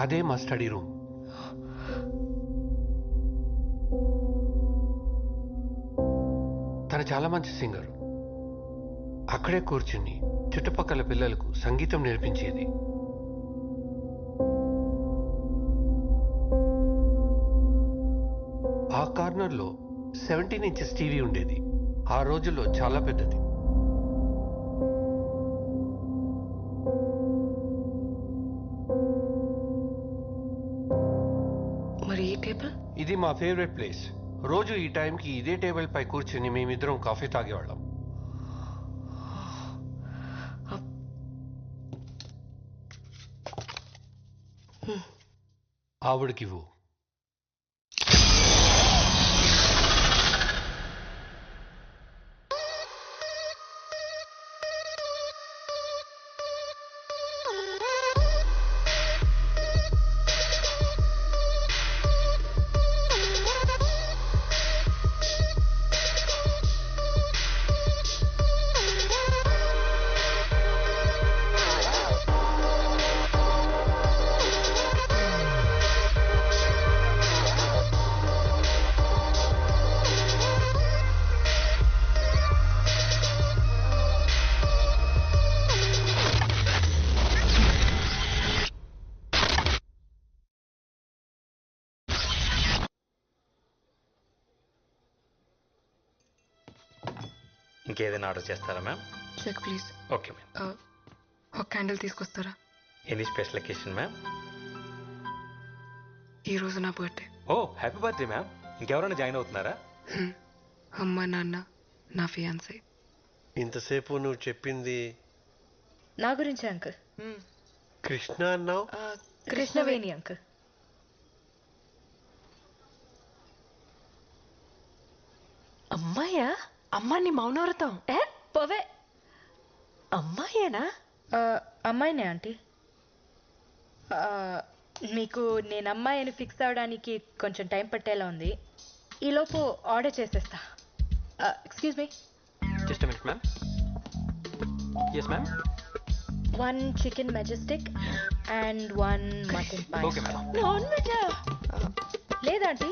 అదే మా స్టడీ రూమ్. తను చాలా మంచి సింగర్. అక్కడే కూర్చుని చుట్టుపక్కల పిల్లలకు సంగీతం నేర్పించేది. ఆ కార్నర్లో 17 ఇంచెస్ టీవీ ఉండేది. ఆ రోజుల్లో చాలా పెద్దది. మరి ఈ టేబుల్? ఇది మా ఫేవరెట్ ప్లేస్. రోజు ఈ టైంకి ఇదే టేబుల్ పై కూర్చుని మేమిద్దరం కాఫీ తాగేవాళ్ళం. ఆవిడకివ్వు. ఇంకేదైనా ఆర్డర్ చేస్తారా ma'am? Check please. Okay ma'am. ఒక క్యాండిల్ తీసుకొస్తారా? Any special occasion ma'am? ఈ రోజు నా birthday. Oh happy birthday ma'am. ఇంకెవరైనా జాయిన్ అవుతున్నారా? అమ్మ, నాన్న, నా ఫియాన్సీ. ఇంతసేపు నువ్వు చెప్పింది నా గురించి అంకుల్. కృష్ణ అన్నావు? కృష్ణవేణి అంకుల్. అమ్మాయా? అమ్మాని మౌనవ్రతం. పోవే. అమ్మాయేనా? అమ్మాయినే ఆంటీ. మీకు నేను అమ్మాయి అని ఫిక్స్ అవడానికి కొంచెం టైం పట్టేలా ఉంది. ఈలోపు ఆర్డర్ చేసేస్తా. Excuse me. Just a minute ma'am. Yes ma'am. 1 chicken majestic and 1 mutton pie. Okay ma'am. Non veg? లేదాంటీ,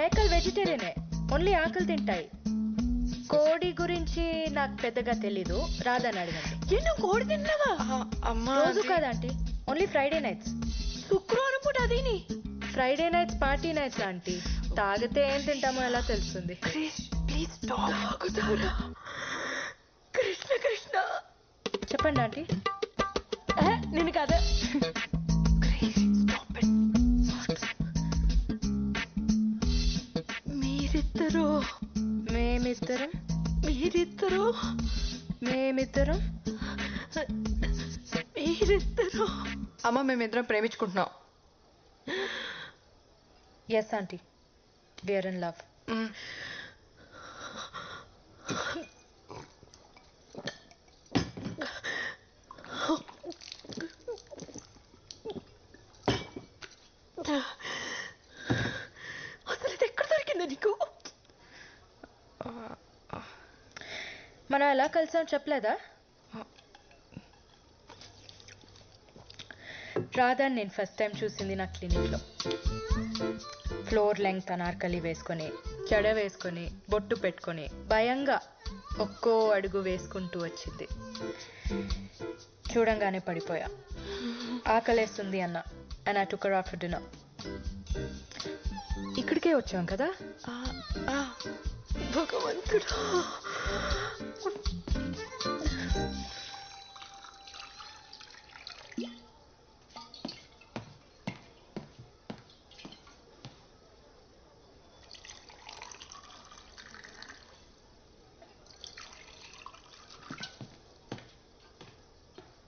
మేకల్ వెజిటేరియనే. ఓన్లీ ఆకలి తింటాయి. కోడి గురించి నాకు పెద్దగా తెలీదు, రాదని అడగండి. ఎన్నో కోడి తిన్నావా? అమ్మా రోజు కాదా ఆంటీ, ఓన్లీ ఫ్రైడే నైట్స్. శుక్రవారం పూట అదేని Friday nights party nights aunty. తాగితే ఏం తింటామో ఎలా తెలుస్తుంది? ప్లీజ్ కృష్ణ కృష్ణ చెప్పండి ఆంటీ. నేను కదా మీరిద్దరు మేమిద్దరం మీరిద్దరు మేమిద్దరం మీరిద్దరు అమ్మ మేమిద్దరం ప్రేమించుకుంటున్నాం. Yes aunty, we are in love. అసలు ఇది ఎక్కడ దొరికిందా నీకు? మనం ఎలా కలిసాం చెప్పలేదా? రాధాని నేను ఫస్ట్ టైం చూసింది నా క్లినిక్లో. ఫ్లోర్ లెంగ్త్ అనార్కలి వేసుకొని, జడ వేసుకొని, బొట్టు పెట్టుకొని, భయంగా ఒక్కో అడుగు వేసుకుంటూ వచ్చింది. చూడంగానే పడిపోయా. ఆకలేస్తుంది అన్న, and I took her out for dinner. ఇక్కడికే వచ్చాం కదా. భగవంతుడా,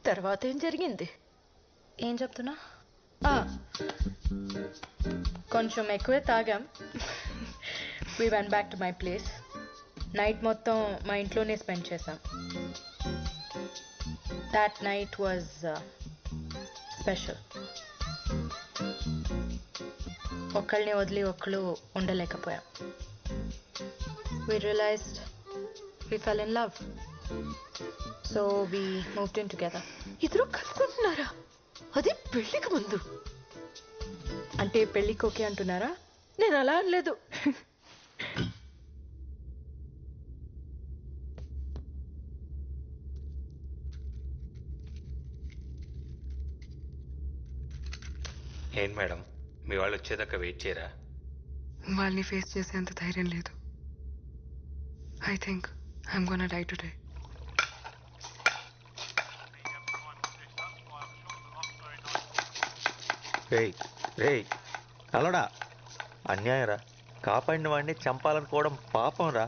తర్వాత ఏం జరిగింది? ఏం చెప్తున్నా? కొంచెం ఎక్కువే తాగాం. We went back to my place. Night మొత్తం మా ఇంట్లోనే స్పెండ్ చేసాం. That night was special. ఒకళ్ళని వదిలి ఒకళ్ళు ఉండలేకపోయాం. We realised we fell in love. So we moved in together. ఇద్దరు కలుసుకుంటున్నారా? అది పెళ్లికి ముందు. అంటే పెళ్ళికి ఓకే అంటున్నారా? నేను అలా అనలేదు. ఏంటి మేడం, మీ వాళ్ళు వచ్చేదాకా వెయిట్ చేయరా? వాళ్ళని ఫేస్ చేసేంత ధైర్యం లేదు. I think I'm gonna die today. రేయ్ రేయ్ అలడా, అన్యాయం రా. కాపాడిన వాడిని చంపాలనుకోవడం పాపం రా.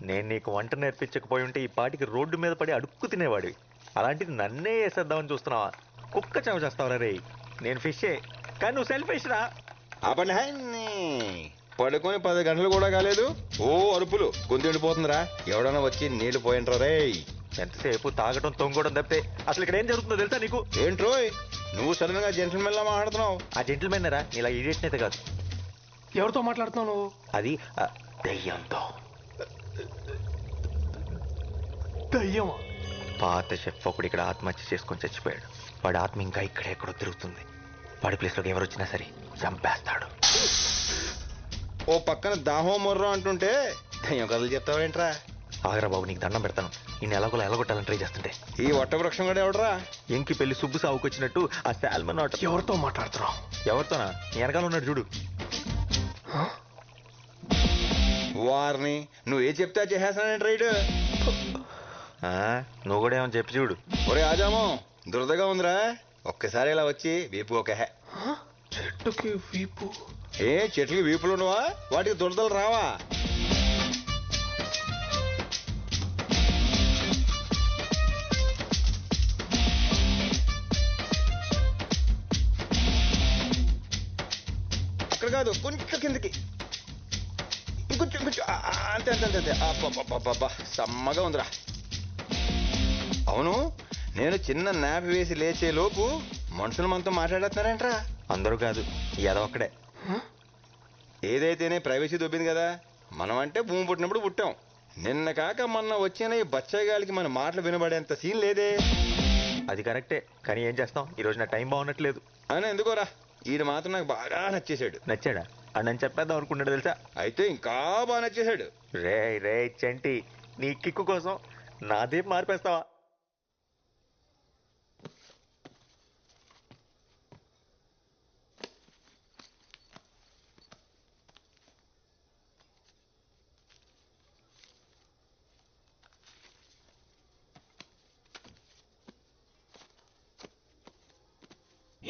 నేను నీకు వంట నేర్పించకపోయి ఉంటే ఈ పాటికి రోడ్డు మీద పడి అడుక్కు తినేవాడివి. అలాంటిది నన్నే వేసేద్దామని చూస్తున్నావా? కుక్క చెవ చేస్తావరా రేయ్. నేను ఫిషే, కానీ నువ్వు సెల్ఫిష్ రా. పడుకొని 10 గంటలు కూడా కాలేదు, ఓ అరుపులు, గొంతు ఎండిపోతుందిరా. ఎవడన్నా వచ్చి నీళ్లు పోయింట్రా రే. ఎంతసేపు తాగడం తొంగడం తప్పితే అసలు ఇక్కడ ఏం జరుగుతుందో తెలుసా నీకు? ఏంట్రోయ్ నువ్వు సడన్ గా జెంటిల్మెన్ లా మాట్లాడుతున్నావు? ఆ జెంటిల్మెన్ రా, ఇలా ఇడియట్ అయితే కాదు. ఎవరితో మాట్లాడుతున్నావు నువ్వు? అది దయ్యంతో. దయ్యమా? పాత షెఫ్ ఒకడు ఇక్కడ ఆత్మహత్య చేసుకొని చచ్చిపోయాడు. వాడి ఆత్మ ఇంకా ఇక్కడెక్కడో తిరుగుతుంది. వాడి ప్లేస్లోకి ఎవరు వచ్చినా సరే చంపేస్తాడు. ఓ పక్కన దాహం మొర్రం అంటుంటే దయ్యం కథలు చెప్తావేంట్రా? ఆగరా బాబు, నీకు దండం పెడతాను. నేను ఎలాగోలా ఎలగొట్టాలని ట్రై చేస్తుంటే ఈ వట్టవృక్షం కూడా ఎవడరా? ఎంకి పెళ్లి సుబ్బు సాగుకొచ్చినట్టు ఆ శాల్మన్ ఆట. ఎవరితో మాట్లాడుతున్నావు? ఎవరితోనా? నీ వెనకాల ఉన్నాడు చూడు. వారిని నువ్వు ఏ చెప్తే చేసేస్తానంటే రైడ్. నువ్వు కూడా ఏమని చెప్పి చూడు. ఒరే ఆజామో, దురదగా ఉందిరా, ఒక్కసారి ఇలా వచ్చి వీపు ఒక చెట్టుకి వీపు? ఏ చెట్లకి వీపులు ఉండవా? వాటికి దురదలు రావా? అక్కడ కాదు, కొంచెం కిందకి, ఇంకొంచెం కొంచెం, అంతే అంతే అంతే అంతే. అబ్బా సమ్మగా ఉందిరా. అవును, నేను చిన్న నాప్ వేసి లేచే లోపు మనుషులు మనతో మాట్లాడేస్తున్నారంట్రా. అందరూ కాదు, ఏదొక్కడే. ఏదైతేనే ప్రైవసీ దొబ్బింది కదా. మనం అంటే భూమి పుట్టినప్పుడు పుట్టాం. నిన్న కాక మొన్న వచ్చిన ఈ బచ్చగాలికి మన మాటలు వినబడేంత సీన్ లేదే. అది కరెక్టే, కానీ ఏం చేస్తాం, ఈ రోజు నా టైం బాగున్నట్లేదు. అని ఎందుకోరా, ఈడు మాత్రం నాకు బాగా నచ్చేసాడు. నచ్చాడా? అని చెప్పేద్దాం అనుకున్నాడు తెలుసా. అయితే ఇంకా బాగా నచ్చేసాడు. రే రే చంటి, నీ కిక్కు కోసం నాదే మార్పేస్తావా?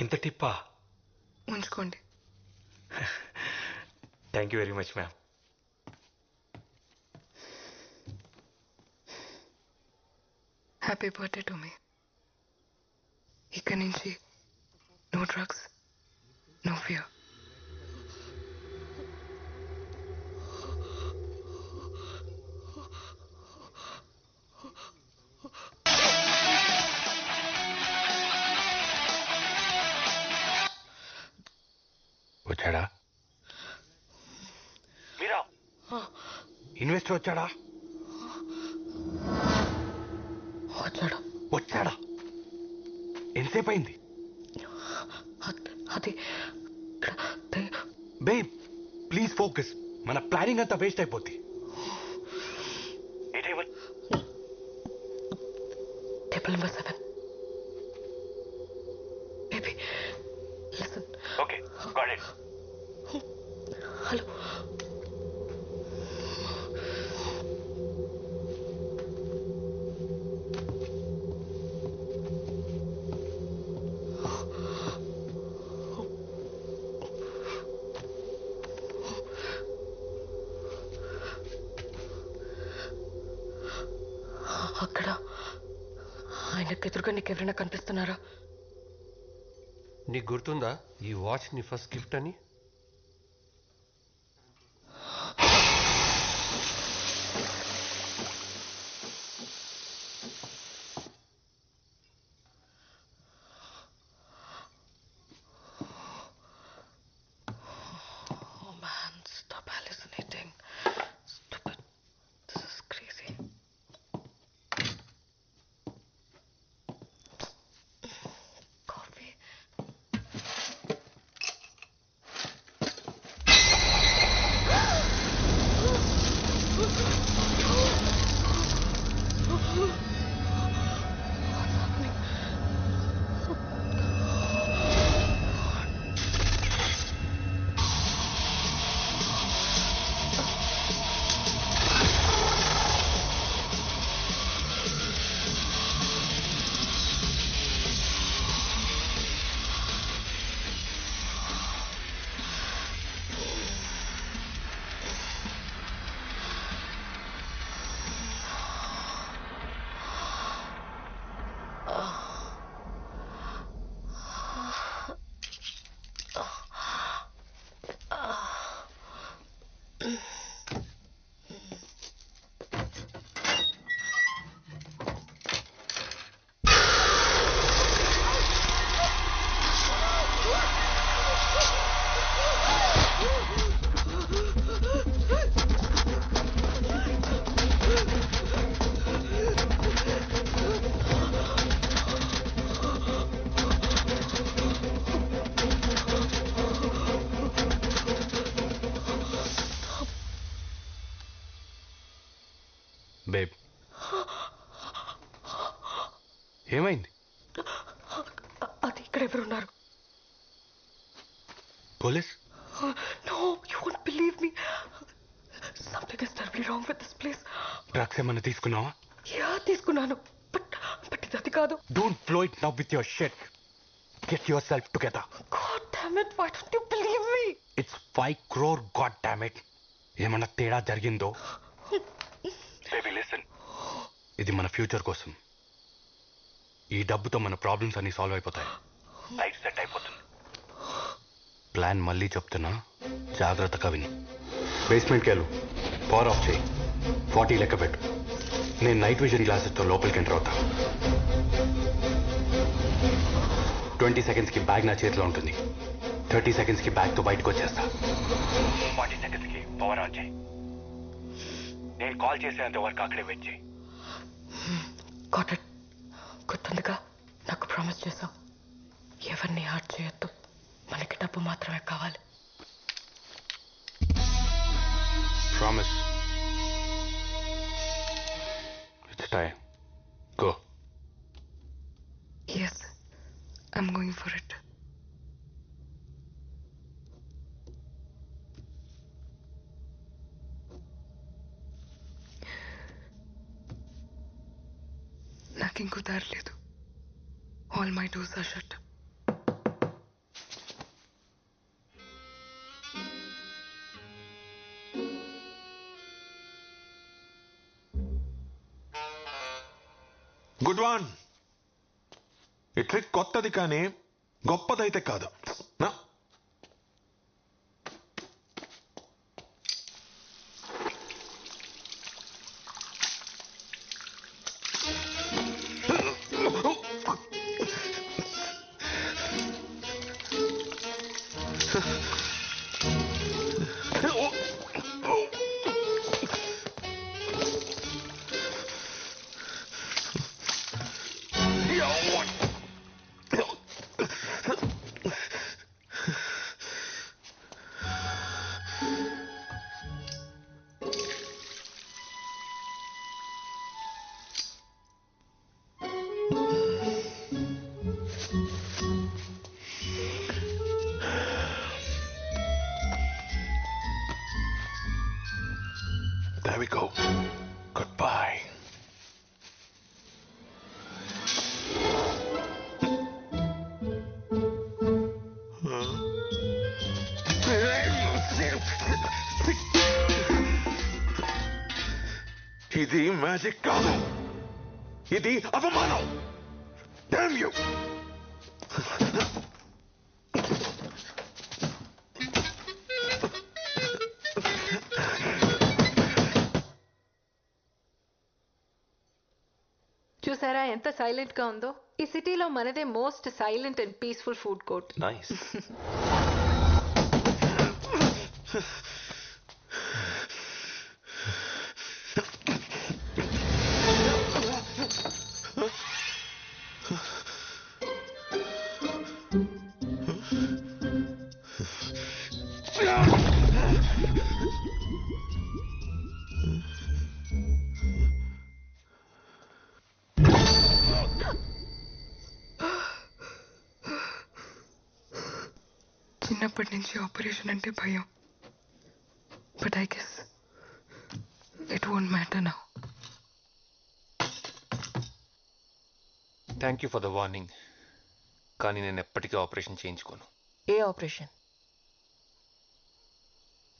ఇంత టిప్పా? ఉంచుకోండి. Thank you very much ma'am. Happy birthday to me. ఇక్కడి నుంచి నో డ్రగ్స్, నో ఫియర్. వచ్చాడా? మీరా? ఇన్వెస్టర్ వచ్చాడా? వచ్చాడు. వచ్చాడా? ఎంతసేపు అయింది? అది బేబ్ ప్లీజ్ ఫోకస్. మన ప్లానింగ్ అంతా వేస్ట్ అయిపోద్ది. Table number 7. Baby listen. Okay got it. Hello. అక్కడ ఆయనకు ఎదురుగా నీకు ఎవరైనా కనిపిస్తున్నారా? నీకు గుర్తుందా ఈ వాచ్ నీ ఫస్ట్ గిఫ్ట్ అని? Oh man, stop hallucinating. Stupid. This is crazy. Coffee. Babe ఏమైంది? అది ఇక్కడ ఎవరున్నారు? Police? No, you won't believe me. Something is terribly wrong with this place. Drugs ఏమన్నా తీసుకున్నావా? యా తీసుకున్నాను. బట్ ఇది అది కాదు. Don't flow it now with your shit. Get your self together. God damn it, why don't you believe me? It's 5 crore, god damn it. ఏమన్నా తేడా జరిగిందో? Baby listen. ఇది మన ఫ్యూచర్ కోసం. ఈ డబ్బుతో మన ప్రాబ్లమ్స్ అన్ని సాల్వ్ అయిపోతాయి. లైఫ్ సెట్ అయిపోతుంది. ప్లాన్ మళ్ళీ చెప్తున్నా, జాగ్రత్తగా విని. బేస్మెంట్కి వెళ్ళు, పవర్ ఆఫ్ చేయి, 40 లెక్క పెట్టు. నేను నైట్ విజన్ గ్లాసెస్తో లోపలికి ఎంటర్ అవుతా. 20 సెకండ్స్కి బ్యాగ్ నా చేతిలో ఉంటుంది. 30 సెకండ్స్కి బ్యాగ్తో బయటకు వచ్చేస్తా. 40 సెకండ్స్కి పవర్ ఆన్ చేయి. నేను కాల్ చేసేంత వరకు అక్కడే వెయిట్ చేయి. Got it. గుర్తుందిగా, నాకు ప్రామిస్ చేశావు. ఎవరిని హార్ట్ చేయొద్దు, మనకి డబ్బు మాత్రమే కావాలి. Promise. It's time. Go. Yes, I'm going for it. నాకు ఇంకో దారి లేదు. All my doors are shut. Good one. ఈ ట్రిక్ కొత్తది కానీ గొప్పదైతే కాదు. నా There we go. Goodbye. ఇది మ్యాజిక్ కాదు, ఇది అవమానం. Damn you! చూసారా ఎంత సైలెంట్ గా ఉందో? ఈ సిటీలో మనదే most silent and peaceful food court. Nice. చిన్నప్పటి నుంచి ఆపరేషన్ అంటే భయం. But I guess it won't matter now. Thank you for the warning. కానీ నేను ఎప్పటికీ ఆపరేషన్ చేయించుకోను. ఏ ఆపరేషన్?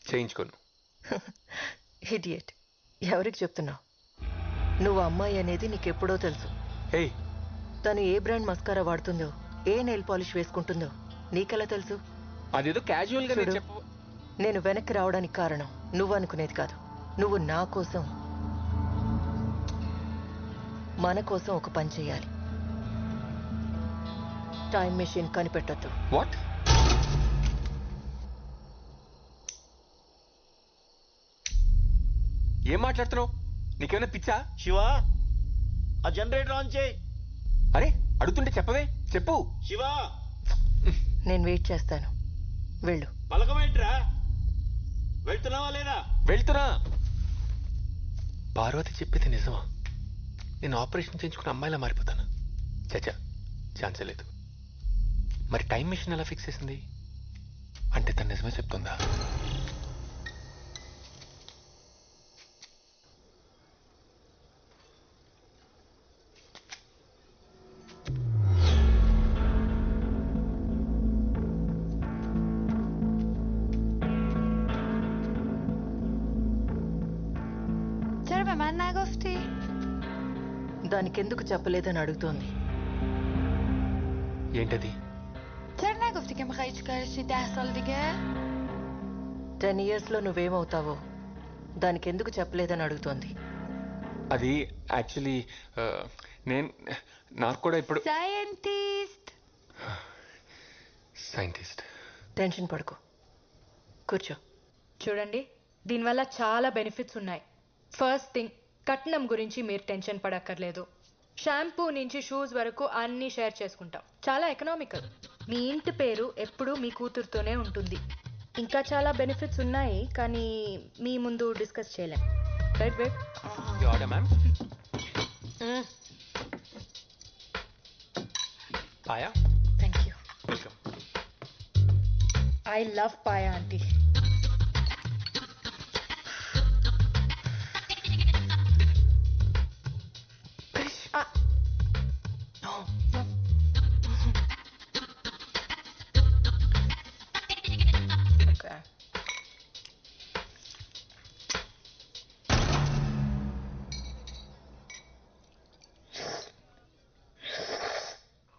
చేయించుకోను. ఇడియట్. ఎవరికి చెప్తున్నావు? నువ్వు అమ్మాయి అనేది నీకెప్పుడో తెలుసు. హే, తను ఏ బ్రాండ్ మస్కారా వాడుతుందో, ఏ నెయిల్ పాలిష్ వేసుకుంటుందో నీకెలా తెలుసు? అదేదో క్యాజువల్ గా చూడు, నేను వెనక్కి రావడానికి కారణం నువ్వు అనుకునేది కాదు. నువ్వు నా కోసం, మన కోసం ఒక పని చేయాలి. టైం మెషిన్ కనిపెట్టొద్దు. వాట్? ఏం మాట్లాడుతున్నావు? నీకేమైనా పిచ్చా? శివా, ఆ జనరేటర్ ఆన్ చేయి. అరే అడుగుతుంటే చెప్పవే. చెప్పు. శివా, నేను వెయిట్ చేస్తాను. వెళ్ళు. పలకమేంట్రా? వెళ్తున్నావా లేదా? వెళ్తున్నా. పార్వతి చెప్పేది నిజమా? నేను ఆపరేషన్ చేయించుకున్న అమ్మాయిలా మారిపోతాను? చచ్చా, ఛాన్సే లేదు. మరి టైం మిషన్ ఎలా ఫిక్స్ చేసింది? అంటే తను నిజమే చెప్తుందా? దానికెందుకు చెప్పలేదని అడుగుతోంది. ఏంటది? 10 years లో నువ్వేమవుతావో దానికెందుకు చెప్పలేదని అడుగుతోంది. అది యాక్చువల్లీ నాకు కూడా ఇప్పుడు సైంటిస్ట్. టెన్షన్ పడుకో, కూర్చో. చూడండి, దీనివల్ల చాలా బెనిఫిట్స్ ఉన్నాయి. ఫస్ట్ థింగ్, కట్నం గురించి మీరు టెన్షన్ పడక్కర్లేదు. షాంపూ నుంచి షూస్ వరకు అన్నీ షేర్ చేసుకుంటాం. చాలా ఎకనామికల్. మీ ఇంటి పేరు ఎప్పుడూ మీ కూతురుతోనే ఉంటుంది. ఇంకా చాలా బెనిఫిట్స్ ఉన్నాయి కానీ మీ ముందు డిస్కస్ చేయలేం. Right wait. Your order, ma'am. Paya. Thank you. Welcome. I love paya aunty.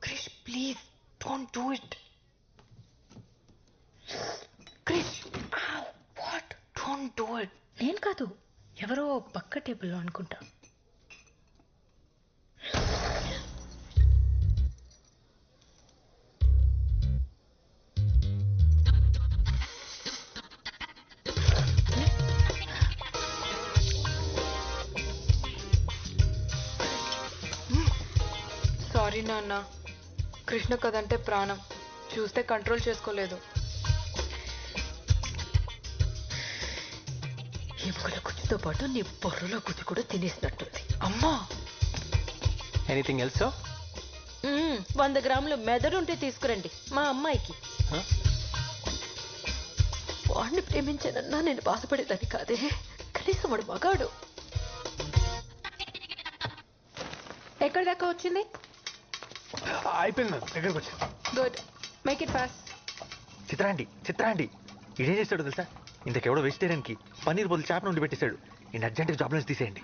Krish, please, don't do it. Krish, ow, what? Don't do it. నేను కాదు, ఎవరో పక్క టేబుల్లో అనుకుంటా. సారీ నాన్న, కృష్ణ కదంటే ప్రాణం, చూస్తే కంట్రోల్ చేసుకోలేదు. ఎముకల గుజ్జుతో పాటు నీ బొర్రలో గుజ్జు కూడా తినేసినట్టుంది. అమ్మా, Anything else, sir? 100 గ్రాములు మెదడుంటే తీసుకురండి మా అమ్మాయికి. వాడిని ప్రేమించానన్నా నేను బాధపడేదాన్ని కాదే, కనీసం వాడు మగాడు. ఎక్కడి దాకా వచ్చింది? అయిపోయింది మేడం, దగ్గరకు వచ్చి. Good, make it fast. చిత్రాండి ఇదేం చేస్తాడు తెలుసా? ఇంతకెవడో వెజిటేరియన్కి పన్నీర్ బదులు చేప నుండి పెట్టేశాడు. నేను అర్జెంట్గా జాబ్ నుంచి తీసేయండి.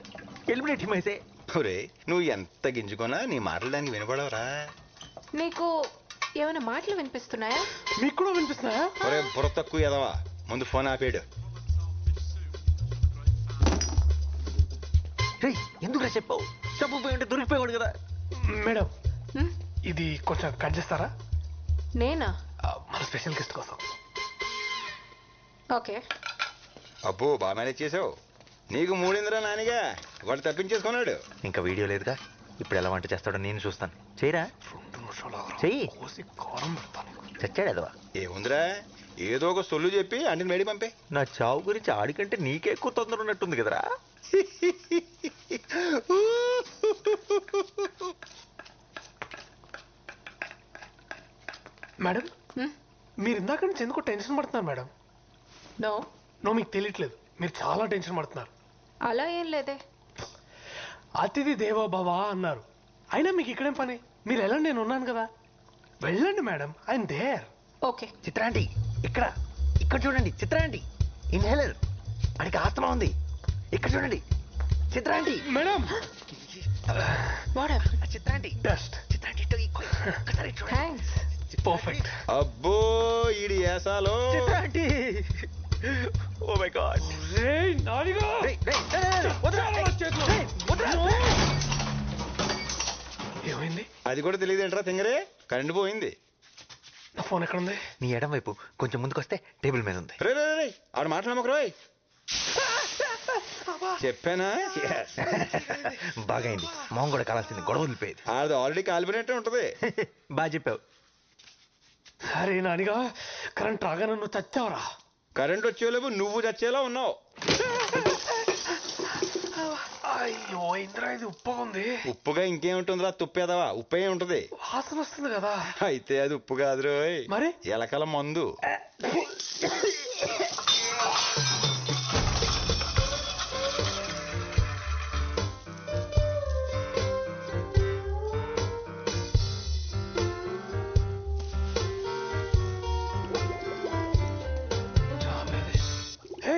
ఎలిమినేట్ హిమ్ అయితే. ఒరే, నువ్వు ఎంత గింజుకున్నా నీ మాటలు దానికి వినపడవరా? నీకు ఏమైనా మాటలు వినిపిస్తున్నాయా? మీకు కూడా వినిపిస్తున్నాయా? ఒరే బుర్ర తక్కువ ఎదవా, ముందు ఫోన్ ఆపేడు. ఎందుకు చెప్పావు? చెప్పపోయి ఉంటే దొరికిపోయాడు కదా. మేడం, ఇది కొంచెం కట్ చేస్తారా? నేనా? మన స్పెషల్ గెస్ట్ కోసం. ఓకే. అబ్బో, బాగా మేనేజ్ చేసావు. నీకు మూడిందిరా నానిగా, వాడు తప్పించేసుకున్నాడు. ఇంకా వీడియో లేదుగా, ఇప్పుడు ఎలా వంట చేస్తాడో నేను చూస్తాను. చేయరా, చెయ్యి. చచ్చాడు అదవా. ఏముందిరా, ఏదో ఒక సొల్లు చెప్పి అంటే మేడి పంపే. నా చావు గురించి ఆడికంటే నీకే ఎక్కువ తొందర ఉన్నట్టుంది కదరా. మేడం, మీరు ఇందాక నుంచి ఎందుకో టెన్షన్ పడుతున్నారు మేడం? నో నో, మీకు తెలియట్లేదు, మీరు చాలా టెన్షన్ పడుతున్నారు. అలా ఏం లేదే. అతిథి దేవో భవ అన్నారు, అయినా మీకు ఇక్కడేం పని? మీరు వెళ్ళండి, నేను ఉన్నాను కదా. వెళ్ళండి మేడం, ఐఎమ్ దేర్. ఓకే. చిత్రాంటి ఇక్కడ చూడండి. చిత్రాంటి ఇన్హేలర్, అడికి ఆస్తమా ఉంది. ఇక్కడ చూడండి చిత్రాంటి. మేడం, చిత్రాంటి డస్ట్. చిత్రాంటి థ్యాంక్స్. పర్ఫెక్ట్. అబ్బో, ఈడి ఏసాలో. చిత్రాంటి, ఓ మై గాడ్. ఏమైంది? అది కూడా తెలియదు ఏంట్రా తింగరే, కరెంట్ పోయింది. నా ఫోన్ ఎక్కడ ఉంది? నీ ఎడం వైపు కొంచెం ముందుకు వస్తే టేబుల్ మీద ఉంది. రే ఆడు మాట్లాడమకరోయ్. చెప్పానా? బాగైంది, మొహం కూడా కావాల్సింది, గొడవ వదిలిపోయేది. అది ఆల్రెడీ కాలిపోయినట్టే ఉంటది. బాగా చెప్పావు. సరే నానిగా, కరెంట్ రాగానే నువ్వు చచ్చావురా. కరెంట్ వచ్చేలేవు, నువ్వు చచ్చేలా ఉన్నావు. అయ్యో ఇంద్రా, ఇది ఉప్పుగా ఉంది. ఉప్పుగా ఇంకేముంటుందిరా, తుప్పేదవా, ఉప్పే ఉంటది. వాసన వస్తుంది కదా. అయితే అది ఉప్పు కాదు రోయ్, మరి ఎలకల మందు. హే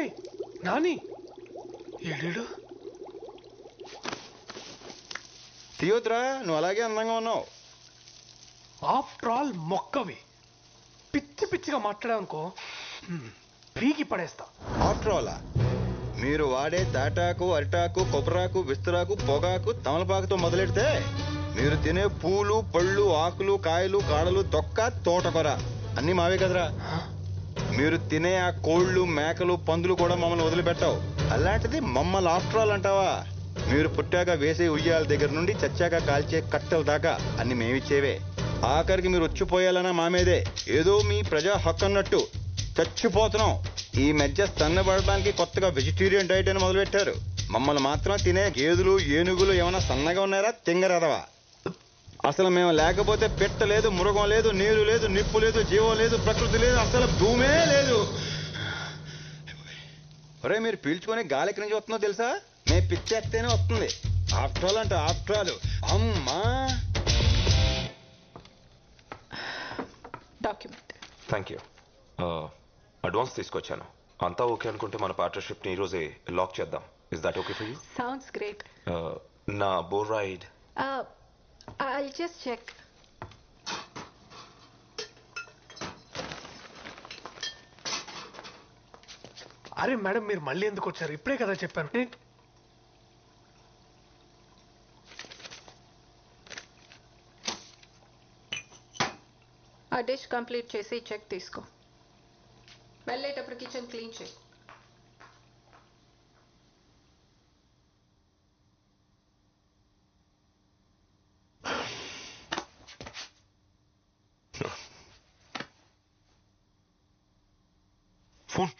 నాని, ఏడేడు తీయొద్దురా, నువ్వు అలాగే అందంగా ఉన్నావు. ఆఫ్టర్ ఆల్ మొక్కవి పిచ్చి పిచ్చిగా మాట్లాడావనుకో, పీకి పడేస్తా. ఆఫ్టర్ ఆల్ మీరు వాడే తాటాకు, అరిటాకు, కొబ్బరాకు, విస్తరాకు, పొగాకు, తమలపాకుతో మొదలెడితే మీరు తినే పూలు, పళ్ళు, ఆకులు, కాయలు, కాడలు, తొక్క, తోటకూర అన్నీ మావే కదరా. మీరు తినే ఆ కోళ్ళు, మేకలు, పందులు కూడా మమ్మల్ని వదిలిపెట్టావు. అలాంటిది మమ్మల్ని ఆఫ్టర్ ఆల్ అంటావా? మీరు పుట్టాక వేసే ఉయ్యాల దగ్గర నుండి చచ్చాక కాల్చే కట్టెల దాకా అన్ని మేమిచ్చేవే. ఆఖరికి మీరు వచ్చిపోయాలన్నా మామేదే. ఏదో మీ ప్రజా హక్కు అన్నట్టు చచ్చిపోతున్నాం. ఈ మధ్య సన్నబడడానికి కొత్తగా వెజిటేరియన్ డైట్ అని మొదలుపెట్టారు. మమ్మల్ని మాత్రం తినే గేదెలు ఏనుగులు ఏమైనా సన్నగా ఉన్నారా తింగరదవా? అసలు మేము లేకపోతే పెట్ట లేదు, మృగం లేదు, నీరు లేదు, నిప్పు లేదు, జీవం లేదు, ప్రకృతి లేదు, అసలు భూమే లేదు. ఒరే మీరు పీల్చుకొని గాలి ఎక్కడి నుంచి వస్తుందో తెలుసా? నేను పిచ్చేస్తేనే వస్తుంది. ఆఫ్టర్ ఆల్ అంటే ఆఫ్టర్ ఆల్. అమ్మా డాక్యుమెంట్. Thank you. అడ్వాన్స్ తీసుకొచ్చాను. అంతా ఓకే అనుకుంటే మన పార్ట్నర్షిప్ని ఈరోజే లాక్ చేద్దాం. Is that okay for you? Sounds great. నా బోర్ రైడ్. I'll just check. అరే మేడం మీరు మళ్ళీ ఎందుకు వచ్చారు? ఇప్పుడే కదా చెప్పాను. ఆ డిష్ కంప్లీట్ చేసి చెక్ తీసుకో. వెళ్ళేటప్పుడు కిచెన్ క్లీన్ చేయి. ఫోన్.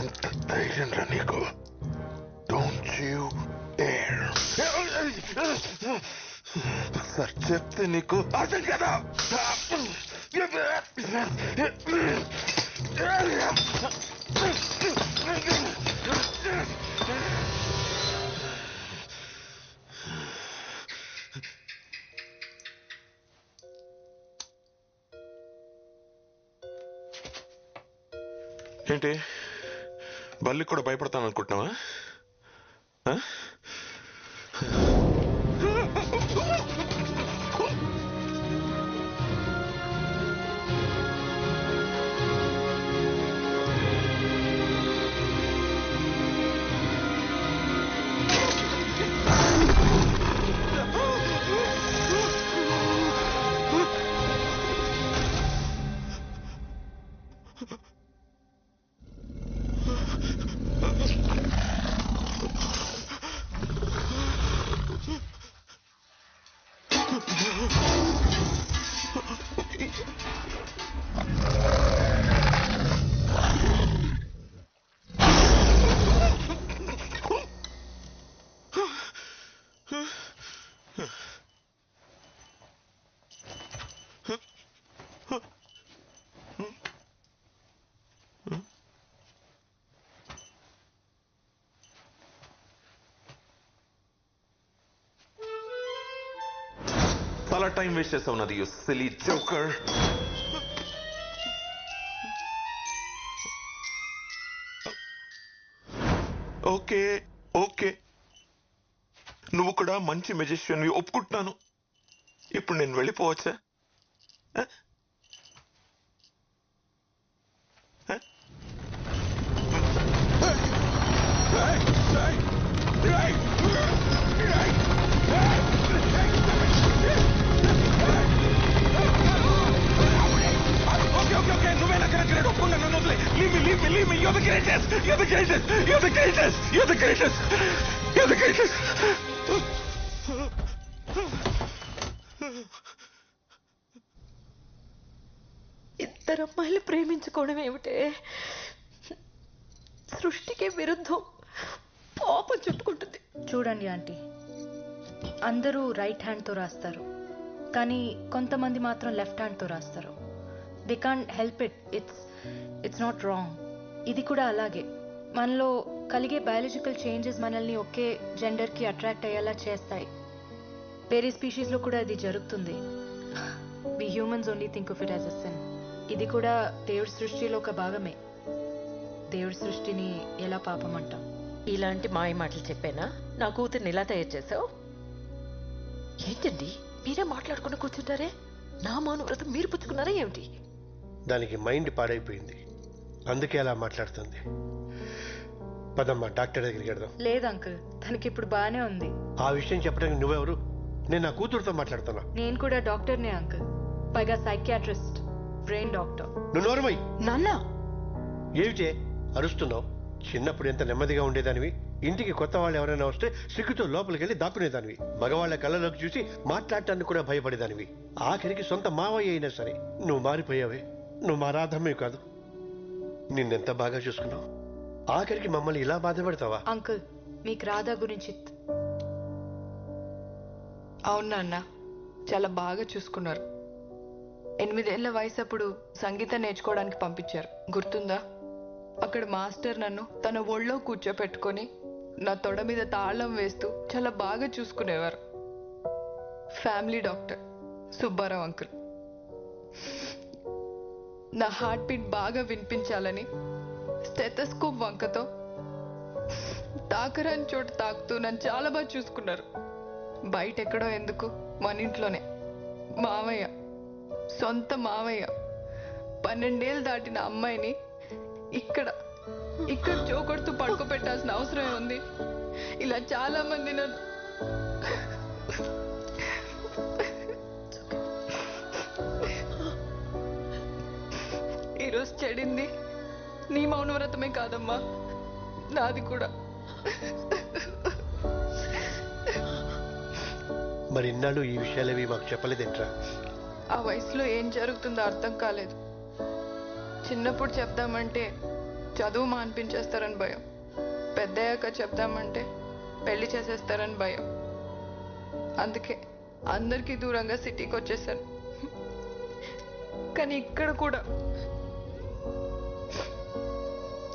ఎంత ధైర్యం రా నీకు? Don't you dare. సార్ చెప్తే నీకు అర్థం కదా? ఏంటి బల్లి కూడా భయపడతాను అనుకుంటున్నావా? చాలా టైం వేస్ట్ చేస్తావు నాది, you silly joker. Okay okay, నువ్వు కూడా మంచి మెజిషియన్ ఒప్పుకుంటున్నాను. ఇప్పుడు నేను వెళ్ళిపోవచ్చా? Leave me, you're the greatest! You're the greatest! You're the greatest! You're the greatest! You're the greatest! ఇద్దరు అమ్మాయిలు ప్రేమించుకోవడం ఏమిటే? సృష్టికి విరుద్ధం. పాపం చుట్టుకుంటుంది. చూడండి ఆంటీ, అందరూ రైట్ హ్యాండ్తో రాస్తారు, కానీ కొంతమంది మాత్రం లెఫ్ట్ హ్యాండ్తో రాస్తారు. They can't help it. It's not wrong. ఇది కూడా అలాగే. మనలో కలిగే బయాలజికల్ చేంజెస్ మనల్ని ఒకే జెండర్కి అట్రాక్ట్ అయ్యేలా చేస్తాయి. వేరే స్పీషీస్లో కూడా అది జరుగుతుంది. We humans only think of it as a sin. ఇది కూడా దేవుడి సృష్టిలో ఒక భాగమే. దేవుడి సృష్టిని ఎలా పాపం అంటాం? ఇలాంటి మాయ మాటలు చెప్పానా? నా కూతుర్ని ఇలా తయారు చేసావు? ఏంటండి మీరే మాట్లాడుకుని కూర్చుంటారే? నా మౌన వ్రతం మీరు పుచ్చుకున్నారా ఏమిటి? దానికి మైండ్ పాడైపోయింది. అందుకే అలా మాట్లాడుతుంది. పదమ్మా డాక్టర్ దగ్గరికి వెళ్దాం. లేదు అంకుల్, తనకి ఇప్పుడు బాగానే ఉంది. ఆ విషయం చెప్పడానికి నువ్వెవరు? నేను నా కూతురుతో మాట్లాడుతున్నా. నేను కూడా డాక్టర్నే అంకుల్, పైగా సైకియాట్రిస్ట్, బ్రెయిన్ డాక్టర్. నువ్వు నోరుమై. నాన్న ఏమిటే అరుస్తున్నావు? చిన్నప్పుడు ఎంత నెమ్మదిగా ఉండేదానివి. ఇంటికి కొత్త వాళ్ళు ఎవరైనా వస్తే సిగ్గుతో లోపలికి వెళ్ళి దాక్కునేదానివి. మగవాళ్ల కళ్ళలోకి చూసి మాట్లాడటానికి కూడా భయపడేదానివి. ఆఖరికి సొంత మావయ్య అయినా సరే నువ్వు మారిపోయావే. నువ్వు మా రాధమ్మే కాదు. నిన్నెంత బాగా చూసుకున్నావు. ఆఖరికి మమ్మల్ని ఇలా బాధపడతావా? అంకుల్, మీకు రాధా గురించి అవును నాన్న, చాలా బాగా చూసుకున్నారు. 8 ఏళ్ల వయసు అప్పుడు సంగీతం నేర్చుకోవడానికి పంపించారు, గుర్తుందా? అక్కడ మాస్టర్ నన్ను తన ఒళ్ళో కూర్చోపెట్టుకొని నా తొడ మీద తాళం వేస్తూ చాలా బాగా చూసుకునేవారు. Family doctor Subbarao uncle. నా హార్ట్ బీట్ బాగా వినిపించాలని స్టెథోస్కోప్ వంకతో తాకరాని చోట తాకుతూ నన్ను చాలా బాగా చూసుకున్నారు. బయట ఎక్కడో ఎందుకు, మన ఇంట్లోనే. మావయ్య, సొంత మావయ్య 12 ఏళ్ళు దాటిన అమ్మాయిని ఇక్కడ చోకొడుతూ పడుకోబెట్టాల్సిన అవసరం ఉంది? ఇలా చాలా మంది నన్ను ఈరోజు చెడింది నీ మౌనవ్రతమే కాదమ్మా, నాది కూడా. మరి ఇన్నాళ్ళు ఈ విషయాలేవి మాకు చెప్పలేదేంట్రా? ఆ వయసులో ఏం జరుగుతుందో అర్థం కాలేదు. చిన్నప్పుడు చెప్దామంటే చదువు మాన్పించేస్తారని భయం, పెద్దయ్యాక చెప్దామంటే పెళ్లి చేసేస్తారని భయం. అందుకే అందరికీ దూరంగా సిటీకి వచ్చేసాను. కానీ ఇక్కడ కూడా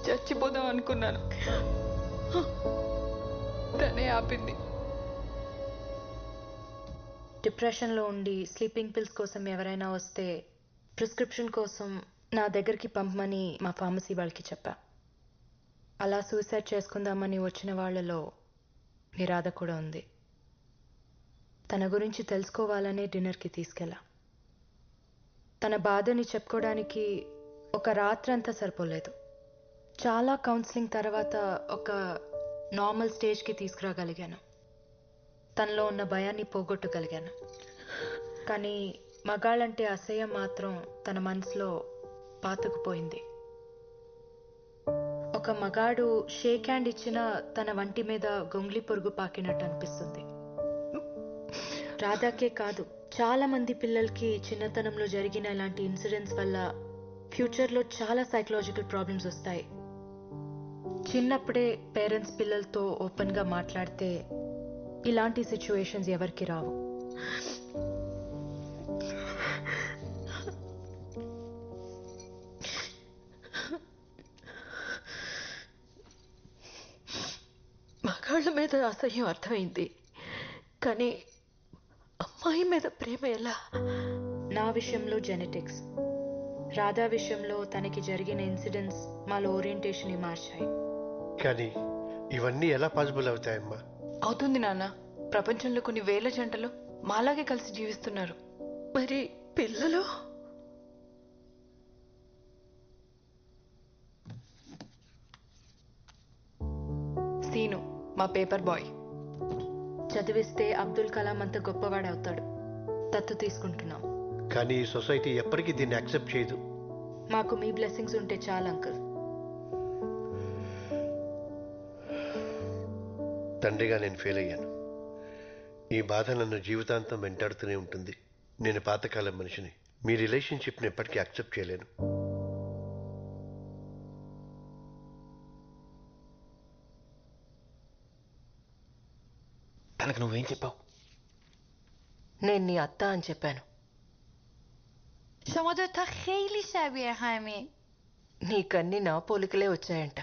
చచ్చిపోదాం అనుకున్నాను, తనే ఆపింది. డిప్రెషన్లో ఉండి స్లీపింగ్ పిల్స్ కోసం ఎవరైనా వస్తే ప్రిస్క్రిప్షన్ కోసం నా దగ్గరికి పంపమని మా ఫార్మసీ వాళ్ళకి చెప్పా. అలా సూసైడ్ చేసుకుందామని వచ్చిన వాళ్ళలో నిరాధ కూడా ఉంది. తన గురించి తెలుసుకోవాలనే డిన్నర్కి తీసుకెళ్ళా. తన బాధని చెప్పుకోవడానికి ఒక రాత్రంతా సరిపోలేదు. చాలా కౌన్సిలింగ్ తర్వాత ఒక నార్మల్ స్టేజ్కి తీసుకురాగలిగాను. తనలో ఉన్న భయాన్ని పోగొట్టగలిగాను. కానీ మగాళ్ళంటే అసహ్యం మాత్రం తన మనసులో పాతుకుపోయింది. ఒక మగాడు షేక్ హ్యాండ్ ఇచ్చినా తన వంటి మీద గొంగ్లి పొరుగు పాకినట్టు అనిపిస్తుంది. రాధాకే కాదు, చాలా మంది పిల్లలకి చిన్నతనంలో జరిగిన ఇలాంటి ఇన్సిడెంట్స్ వల్ల ఫ్యూచర్లో చాలా సైకలాజికల్ ప్రాబ్లమ్స్ వస్తాయి. చిన్నప్పుడే పేరెంట్స్ పిల్లలతో ఓపెన్గా మాట్లాడితే ఇలాంటి సిచ్యువేషన్స్ ఎవరికి రావు. మగాళ్ళ మీద అసహ్యం అర్థమైంది, కానీ అమ్మాయి మీద ప్రేమ ఎలా? నా విషయంలో జెనెటిక్స్, రాధా విషయంలో తనకి జరిగిన ఇన్సిడెంట్స్ మాలో ఓరియంటేషన్ మార్చాయి. కానీ ఇవన్నీ ఎలా పాసిబుల్ అవుతాయమ్మా? అవుతుంది నాన్న. ప్రపంచంలో కొన్ని వేల జంటలు మాలాగే కలిసి జీవిస్తున్నారు. మరి పిల్లలు? సీను మా పేపర్ బాయ్. చదివిస్తే అబ్దుల్ కలాం అంత గొప్పవాడవుతాడు. దత్తు తీసుకుంటున్నాం. కానీ ఈ సొసైటీ ఎప్పటికీ దీన్ని యాక్సెప్ట్ చేయదు. మాకు మీ బ్లెస్సింగ్స్ ఉంటే చాలు అంకుల్. తండ్రిగా నేను ఫెయిల్ అయ్యాను. ఈ బాధ నన్ను జీవితాంతం వెంటాడుతూనే ఉంటుంది. నేను పాతకాలం మనిషిని. మీ రిలేషన్షిప్ని ఎప్పటికీ యాక్సెప్ట్ చేయలేను. తనకు నువ్వేం చెప్పావు? నేను నీ అత్త అని చెప్పాను. شما دوتا خیلی شبیه همین. నీకన్నీ నా పోలికలే వచ్చాయంట.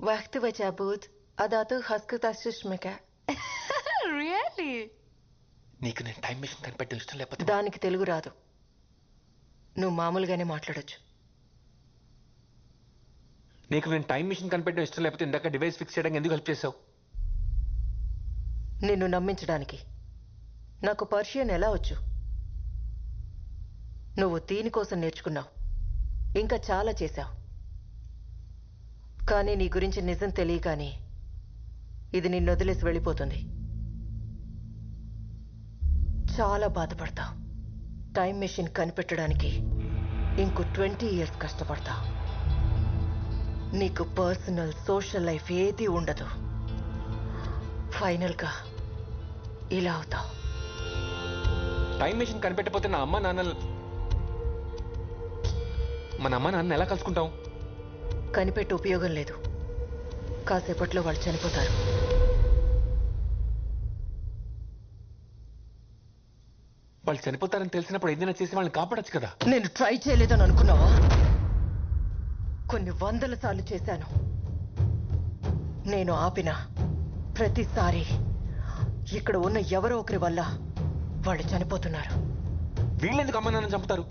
వక్తి వచా బూత్ అదాతో హస్కు తస్సుష్మిక. Really? నీకు నేను టైం మిషన్ కనిపెట్టడం ఇష్టం లేకపోతే దానికి తెలుగు రాదు. నువ్వు మామూలుగానే మాట్లాడొచ్చు. నీకు నేను టైం మిషన్ కనిపెట్టడం ఇష్టం లేకపోతే ఇందాక డివైస్ ఫిక్స్ చేయడానికి ఎందుకు హెల్ప్ చేసావు? నిన్ను నమ్మించడానికి. నాకు పర్షియన్ ఎలా వచ్చు? నువ్వు దీనికోసం నేర్చుకున్నావు, ఇంకా చాలా చేశావు. కానీ నీ గురించి నిజం తెలియగానే ఇది నిన్ను వదిలేసి వెళ్ళిపోతుంది. చాలా బాధపడతావు. టైం మెషిన్ కనిపెట్టడానికి ఇంకో 20 years కష్టపడతావు. నీకు పర్సనల్ సోషల్ లైఫ్ ఏదీ ఉండదు. ఫైనల్గా ఇలా అవుతావు. టైం మెషిన్ కనిపెట్టకపోతే నా అమ్మ నాన్న మన అమ్మ నాన్న ఎలా కలుసుకుంటాం? కనిపెట్టి ఉపయోగం లేదు. కాసేపట్లో వాళ్ళు చనిపోతారు. వాళ్ళు చనిపోతారని తెలిసినప్పుడు ఏదైనా చేసి వాళ్ళని కాపాడచ్చు కదా. నేను ట్రై చేయలేదని అనుకున్నావా? కొన్ని 100 సార్లు చేశాను. నేను ఆపిన ప్రతిసారి ఇక్కడ ఉన్న ఎవరో ఒకరి వల్ల వాళ్ళు చనిపోతున్నారు. వీళ్ళెందుకు అమ్మ నాన్న చంపుతారు?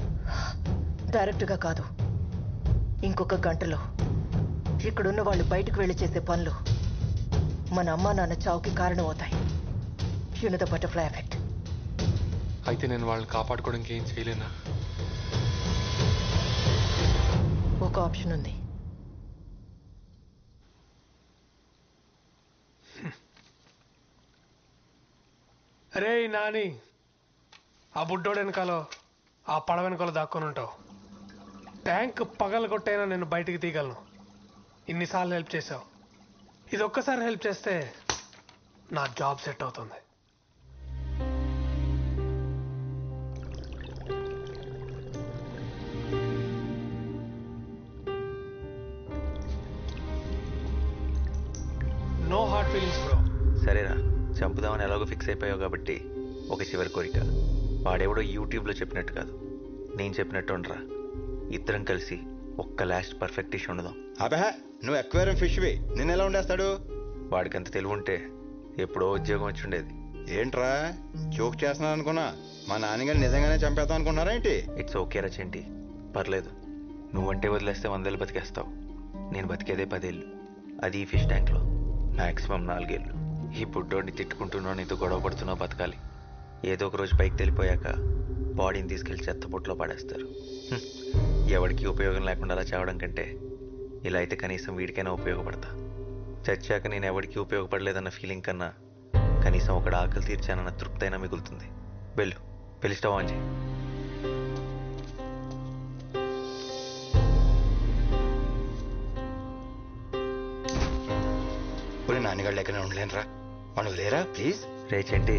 డైరెక్ట్గా కాదు, ఇంకొక గంటలో ఇక్కడున్న వాళ్ళు బయటకు వెళ్ళి చేసే పనులు మన అమ్మా నాన్న చావుకి కారణమవుతాయి. You know the butterfly effect. అయితే నేను వాళ్ళని కాపాడుకోవడానికి ఏం చేయలేనా? ఒక ఆప్షన్ ఉంది. అరే నాని, ఆ బుడ్డోడు వెనకాలో ఆ పడవ వెనకాల దాక్కొని ఉంటావు. ట్యాంక్ పగలగొట్టైనా నేను బయటికి తీయగలను. ఇన్నిసార్లు హెల్ప్ చేసావు. ఇది ఒక్కసారి హెల్ప్ చేస్తే నా జాబ్ సెట్ అవుతుంది. No hard feelings bro. సరేరా, చంపుదామని ఎలాగో ఫిక్స్ అయిపోయావు కాబట్టి ఒక చివరి కోరిక. వాడెవడో యూట్యూబ్లో చెప్పినట్టు కాదు, నేను చెప్పినట్టు ఉండరా. ఇద్దరం కలిసి ఒక్క లాస్ట్ పర్ఫెక్ట్ డిష్ ఉండదాం. అబహ, నువ్వు అక్వేరియం ఫిష్వి, నిన్ను ఎలా ఉండేస్తాడు? వాడికి అంత తెలివి ఉంటే ఎప్పుడో ఉద్యోగం వచ్చి ఉండేది. ఏంట్రా జోక్ చేస్తున్నాను అనుకున్నా? మా నాన్నగారు నిజంగానే చంపేద్దాం అనుకున్నారా ఏంటి? ఇట్స్ ఓకే రా చెంటి, పర్లేదు. నువ్వంటే వదిలేస్తే 100 ఏళ్ళు బతికేస్తావు. నేను బతికేదే 10 ఏళ్ళు, అది ఈ ఫిష్ ట్యాంక్లో. మ్యాక్సిమం 4 ఏళ్ళు. ఈ బుడ్డోడిని తిట్టుకుంటున్నావు, నీతో గొడవ పడుతున్నావు, బతకాలి. ఏదో ఒక రోజు పైకి తెలిపోయాక బాడీని తీసుకెళ్లి చెత్తపుట్లో పడేస్తారు. ఎవరికి ఉపయోగం లేకుండా అలా చావడం కంటే ఇలా అయితే కనీసం వీడికైనా ఉపయోగపడతా. చచ్చాక నేను ఎవరికి ఉపయోగపడలేదన్న ఫీలింగ్ కన్నా కనీసం ఒకటి ఆకలి తీర్చానన్న తృప్తి అయినా మిగులుతుంది. వెళ్ళు, వెళ్ళి స్టవ్ ఆన్ చేయి. నాన్నగారు లెక్కనే ఉండలేనురా, మనం లేరా ప్లీజ్. రే చెంటి,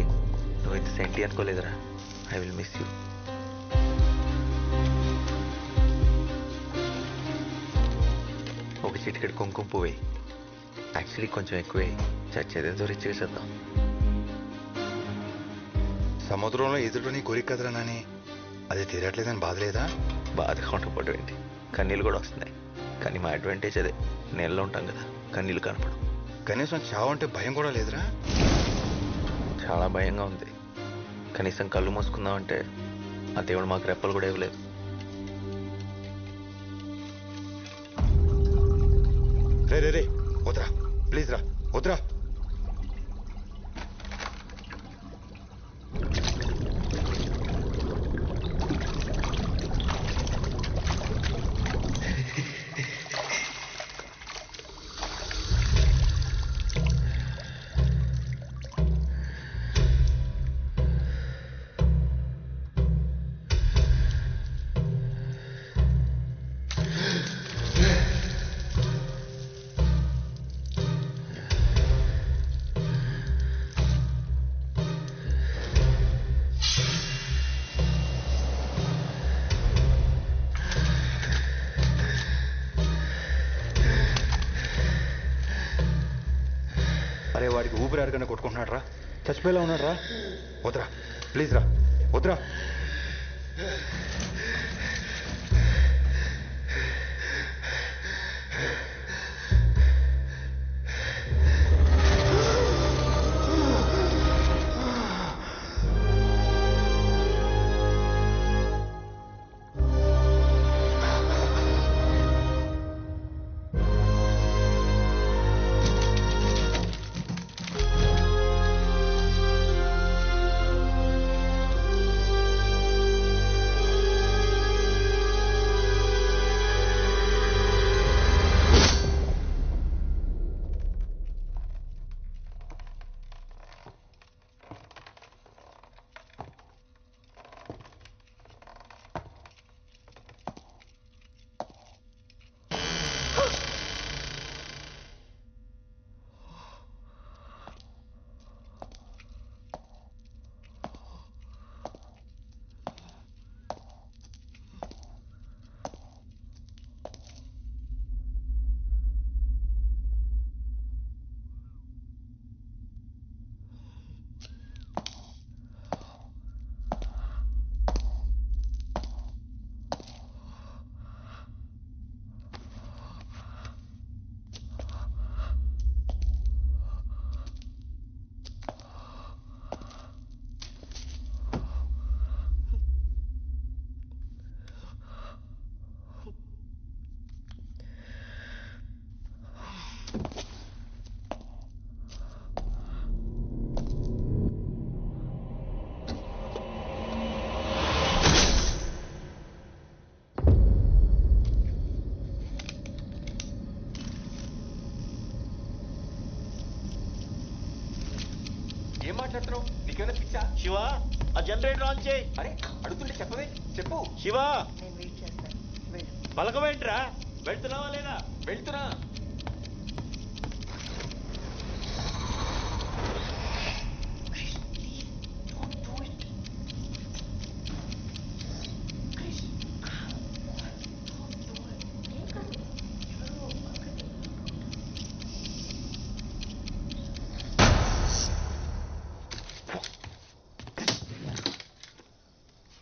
నువ్వు ఇంత సెంటి అనుకోలేదురా. I will miss you. ఒక చిటికెడు కుంకుమ పువ్వు వేయి. యాక్చువల్లీ కొంచెం ఎక్కువే, చచ్చేదేదో రిచ్ చేసేద్దాం. సముద్రంలో ఎదురుని కోరిక కదరా నాని, అది తీరట్లేదని బాధ లేదా? బాధగా ఉండకపోవడం ఏంటి, కన్నీళ్ళు కూడా వస్తున్నాయి. కానీ మా అడ్వాంటేజ్ అదే, నీళ్ళలో ఉంటాం కదా, కన్నీళ్ళు కనపడం. కనీసం చావు అంటే భయం కూడా లేదురా? చాలా భయంగా ఉంది. కనీసం కళ్ళు మూసుకుందామంటే ఆ దేవుడు మాకు రెప్పలు కూడా ఇవ్వలేదు. రే రే రే, వద్దురా ప్లీజ్ రా, వద్దురా. అరే వాడికి ఊపిరి ఆడకన్నా కొట్టుకుంటున్నాడు రా, చచ్చిపోయేలా ఉన్నాడు రా. వద్దురా ప్లీజ్ రా, వద్దురా. ఏం మాట్లాడుతున్నావు? నీకేమైనా పిచ్చా? శివ ఆ జనరేటర్ ఆన్ చేయి. అరే అడుగుతుంటే చెప్పవే, చెప్పు. శివ నేను వెయిట్ చేస్తాను. వెళ్ళు. పలకమేంట్రా? వెళ్తున్నావా లేదా? వెళ్తున్నా.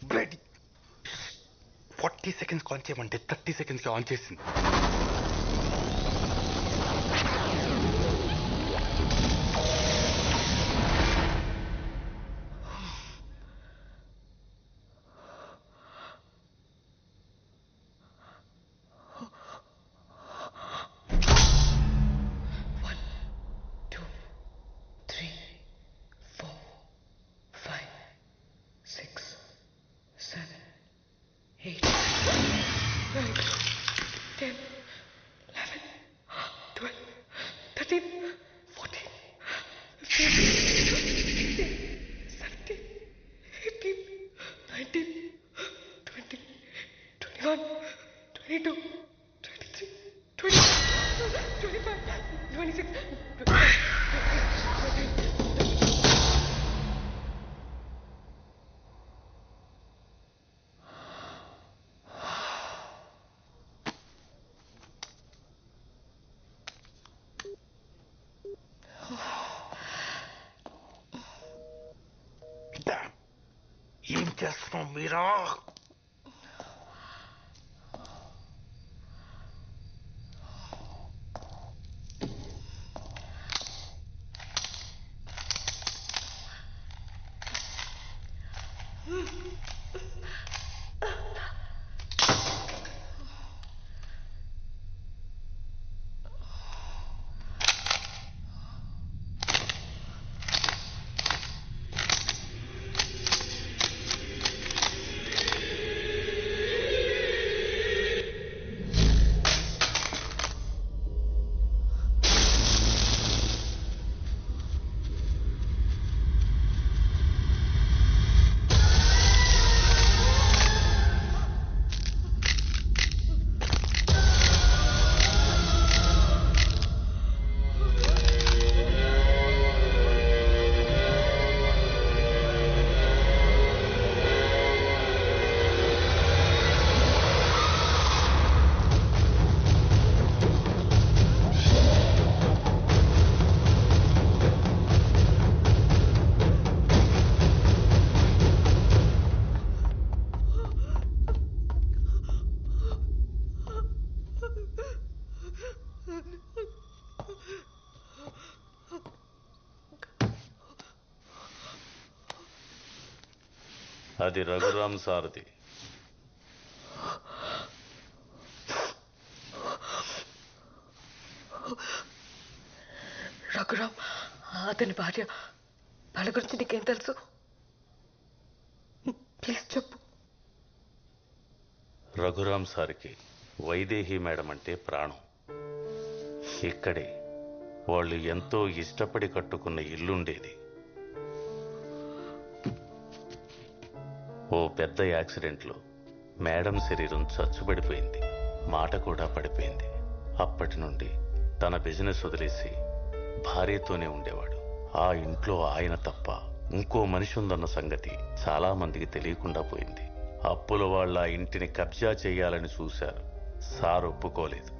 బ్లడీ 40 సెకండ్స్ ఆన్ చేయమంటే 30 సెకండ్స్కి ఆన్ చేసింది. ఏం చేస్తున్నావు మీరా? అది రఘురామ్ సారథి. రఘురామ్ అతని భార్య, వాళ్ళ గురించి నీకేం తెలుసు? ప్లీజ్ చెప్పు. రఘురామ్ సార్కి వైదేహి మేడం అంటే ప్రాణం. ఇక్కడే వాళ్ళు ఎంతో ఇష్టపడి కట్టుకున్న ఇల్లుండేది. ఓ పెద్ద యాక్సిడెంట్లో మేడం శరీరం చచ్చుబడిపోయింది, మాట కూడా పడిపోయింది. అప్పటి నుండి తన బిజినెస్ వదిలేసి భార్యతోనే ఉండేవాడు. ఆ ఇంట్లో ఆయన తప్ప ఇంకో మనిషి ఉందన్న సంగతి చాలా మందికి తెలియకుండా పోయింది. అప్పుల వాళ్ళ ఇంటిని కబ్జా చేయాలని చూశారు. సార్ ఒప్పుకోలేదు.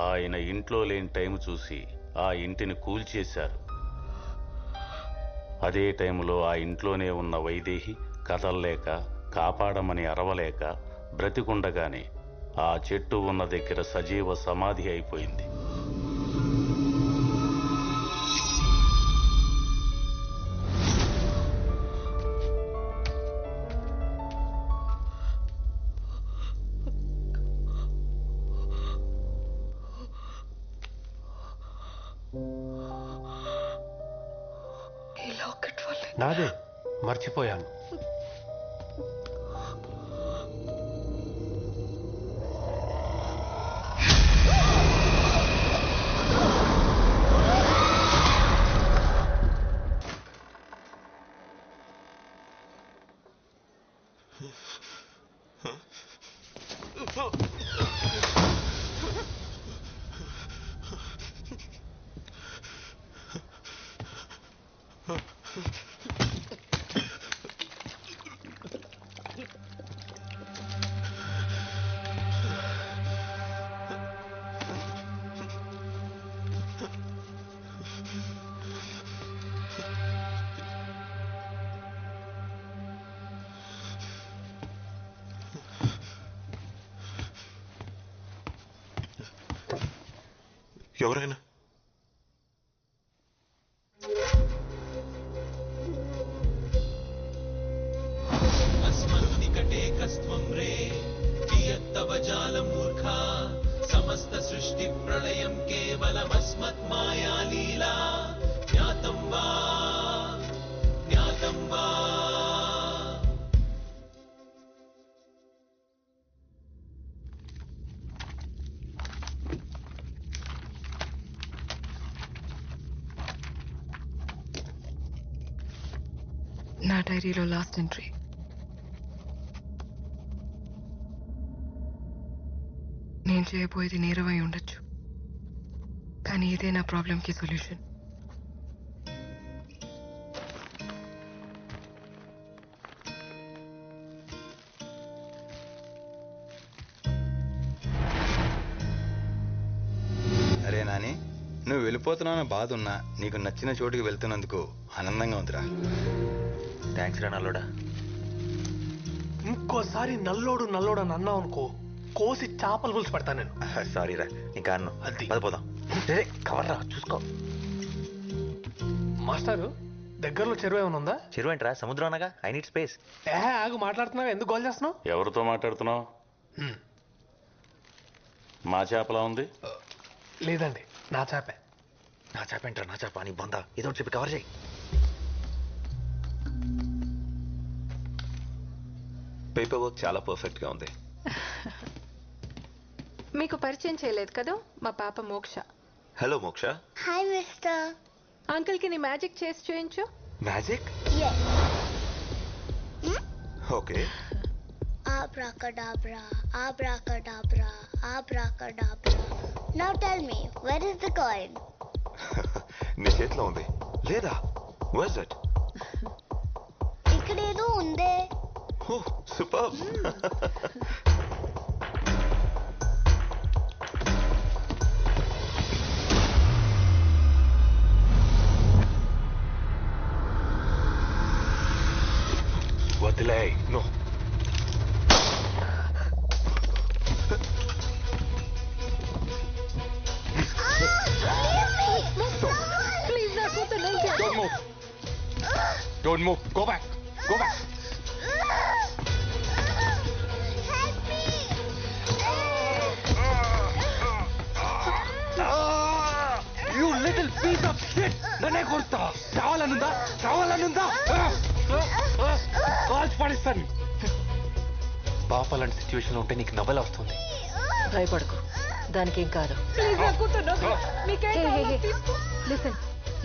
ఆయన ఇంట్లో లేని టైం చూసి ఆ ఇంటిని కూల్చేశారు. అదే టైంలో ఆ ఇంట్లోనే ఉన్న వైదేహి కదల్లేక, కాపాడమని అరవలేక బ్రతికుండగానే ఆ చెట్టు ఉన్న దగ్గర సజీవ సమాధి అయిపోయింది. నాదే, మర్చిపోయాను. ఎవరైనా अस्मन्निकटे कस्त्वं रे कियत्तव जालमूर्खा समस्त सृष्टि प्रलयं केवलमस्मत् माया लीला ज्ञातं वा ज्ञातं वा నా డైరీలో లాస్ట్ ఎంట్రీ. నేను చేయబోయేది నేరమై ఉండొచ్చు, కానీ ఇదే నా ప్రాబ్లంకి సొల్యూషన్. అరే నాని, నువ్వు వెళ్ళిపోతున్నావు బాధ ఉన్నా నీకు నచ్చిన చోటుకి వెళ్తున్నందుకు ఆనందంగా ఉందిరా. థ్యాంక్స్ రా నల్లోడా. ఇంకోసారి నల్లోడు నల్లోడు అని అన్నావు అనుకో, కోసి చేపలు పులుసు పెడతాను నేను. సారీ రా, ఇంకా అన్ను పదిపోదాం. కవర్ రా, చూసుకో. మాస్టారు, దగ్గరలో చెరువు ఏమైనా ఉందా? చెరువు ఏంట్రా, సముద్రం అనగా. I need space. ఆగు, మాట్లాడుతున్నావు, ఎందుకు గోల్ చేస్తున్నావు? ఎవరితో మాట్లాడుతున్నావు? మా చేపలా ఉంది? లేదండి, నా చేపే. నా చేప ఏంట్రా, నా చేప నీ బొంద. ఏదో ఒకటి చెప్పి కవర్ చేయి. పేపర్ వర్క్ చాలా పర్ఫెక్ట్ గా ఉంది. మీకు పరిచయం చేయలేదు కదా, మా పాప మోక్ష. హలో మోక్ష. Hi mister. అంకుల్ కి నీ మ్యాజిక్ చేసి చూయించు. Magic? Okay. Abracadabra, abracadabra, abracadabra. Now tell me, where is the coin? నీ చేతిలో ఉంది లేదా? Where's it? ఇక్కడేదో ఉందే. Oh, superb. వదిలే. No. ప్లీజ్ నా కూతురు. Don't move. Don't move. Go back. Go back. You little piece of shit! నన్నే కొడతావా? చావాలనుందా? చావాలనుందా? కాల్చి పడిస్తాను. పాప లాంటి సిచ్యువేషన్ ఉంటే నీకు నవ్వలా వస్తుంది. భయపడకు, దానికేం కాదు.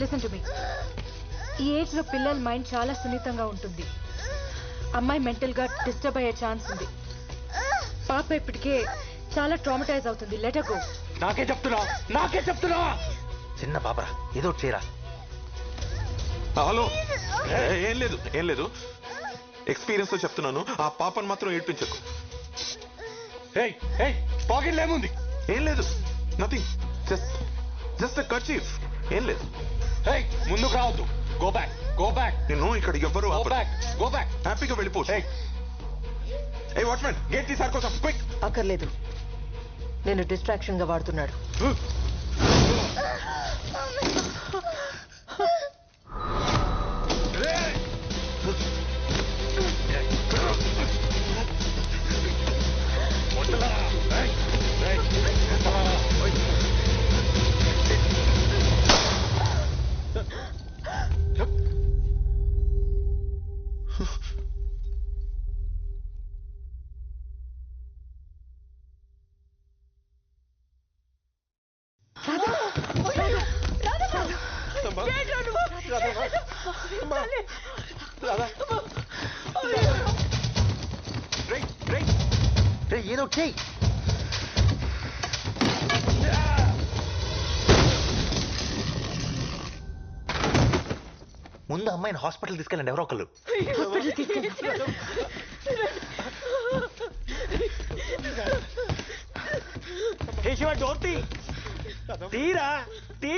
Listen to me. ఈ ఏజ్ లో పిల్లల మైండ్ చాలా సున్నితంగా ఉంటుంది. అమ్మాయి మెంటల్ గా డిస్టర్బ్ అయ్యే ఛాన్స్ ఉంది. పాప ఇప్పటికే చాలా ట్రామటైజ్ అవుతుంది. Let her go. నాకే చెప్తున్నా. చిన్న పాపరా, ఏదో ఒకటి చేయరా. హలో, ఏం లేదు ఎక్స్పీరియన్స్ తో చెప్తున్నాను. ఆ పాపను మాత్రం ఏడ్పించకు. పాకెట్ ఏముంది? ఏం లేదు, నథింగ్, జస్ట్ కర్చీఫ్. ఏం లేదు. ముందుకు రావద్దు. Go back. నేను ఇక్కడ ఎవ్వరు గో బ్యాక్. హ్యాపీగా వెళ్ళిపో. ఏ వాచ్మెన్, గేట్ తీసారు కోసం క్విక్. అక్కర్లేదు, నేను డిస్ట్రాక్షన్ గా వాడుతున్నాడు. ఏదో చెయ్యి. ముందు అమ్మాయిని హాస్పిటల్ తీసుకెళ్ళండి ఎవరో ఒకళ్ళు. డోర్ తీరా తీ.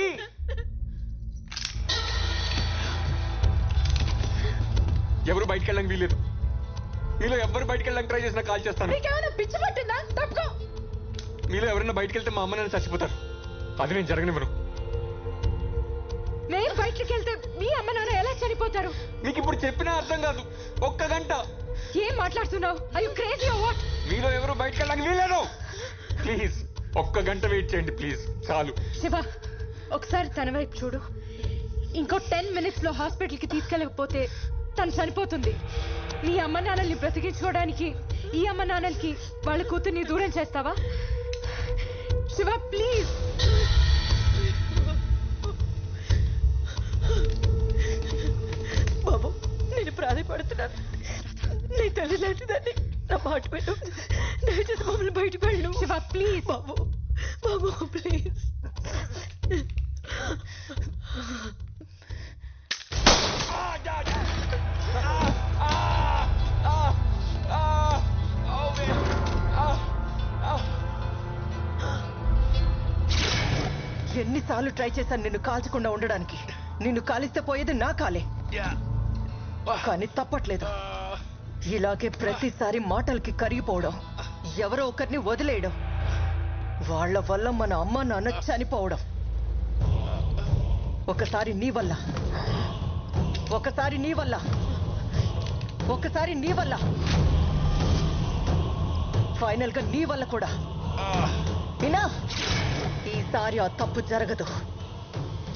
ఎవరు బయటికి వెళ్ళడానికి వీలేదు. మీలో ఎవరు బయటికి వెళ్ళడానికి ట్రై చేసినా కాల్ చేస్తాను. పిచ్చి పట్టిందా? తప్పుకో. మీలో ఎవరైనా బయటికి వెళ్తే మా అమ్మ నన్ను చచ్చిపోతారు. అది నేను జరగనివ్వను. నేను బయటికి వెళ్తే మీ అమ్మ నాన్న ఎలా చనిపోతారు? మీకు ఇప్పుడు చెప్పినా అర్థం కాదు. ఒక్క గంట. ఏం మాట్లాడుతున్నావు? Are you crazy or what? మీలో ఎవరు బయటకు వెళ్ళడానికి వీలేదు. ప్లీజ్ ఒక్క గంట వెయిట్ చేయండి ప్లీజ్, చాలు. శివ, ఒకసారి తన వైపు చూడు. ఇంకో 10 minutes లో హాస్పిటల్కి తీసుకెళ్ళకపోతే తను చనిపోతుంది. నీ అమ్మ నాన్నల్ని బ్రతికించుకోవడానికి ఈ అమ్మ నాన్నలకి వాళ్ళ కూతుర్ని దూరం చేస్తావా? శివ ప్లీజ్. బాబు, నేను ప్రాధాయపడుతున్నాను. నీ తల్లి లాంటిదాన్ని, నా మాట పెట్టు. దయచేసి మమ్మల్ని బయటకు వెళ్ళు. Shiva please. Babu Babu please. ఎన్నిసార్లు ట్రై చేశాను నిన్ను కాల్చకుండా ఉండడానికి. నిన్ను కాలిస్తే పోయేది నా కాలే, కానీ తప్పట్లేదు. ఇలాగే ప్రతిసారి మాటలకి కరిగిపోవడం, ఎవరో ఒకరిని వదిలేయడం, వాళ్ళ వల్ల మన అమ్మ నాన్న చనిపోవడం. ఒకసారి నీ వల్ల, ఒకసారి నీ వల్ల, ఒకసారి నీ వల్ల, ఫైనల్ గా నీ వల్ల కూడా. వినా, ఈసారి ఆ తప్పు జరగదు,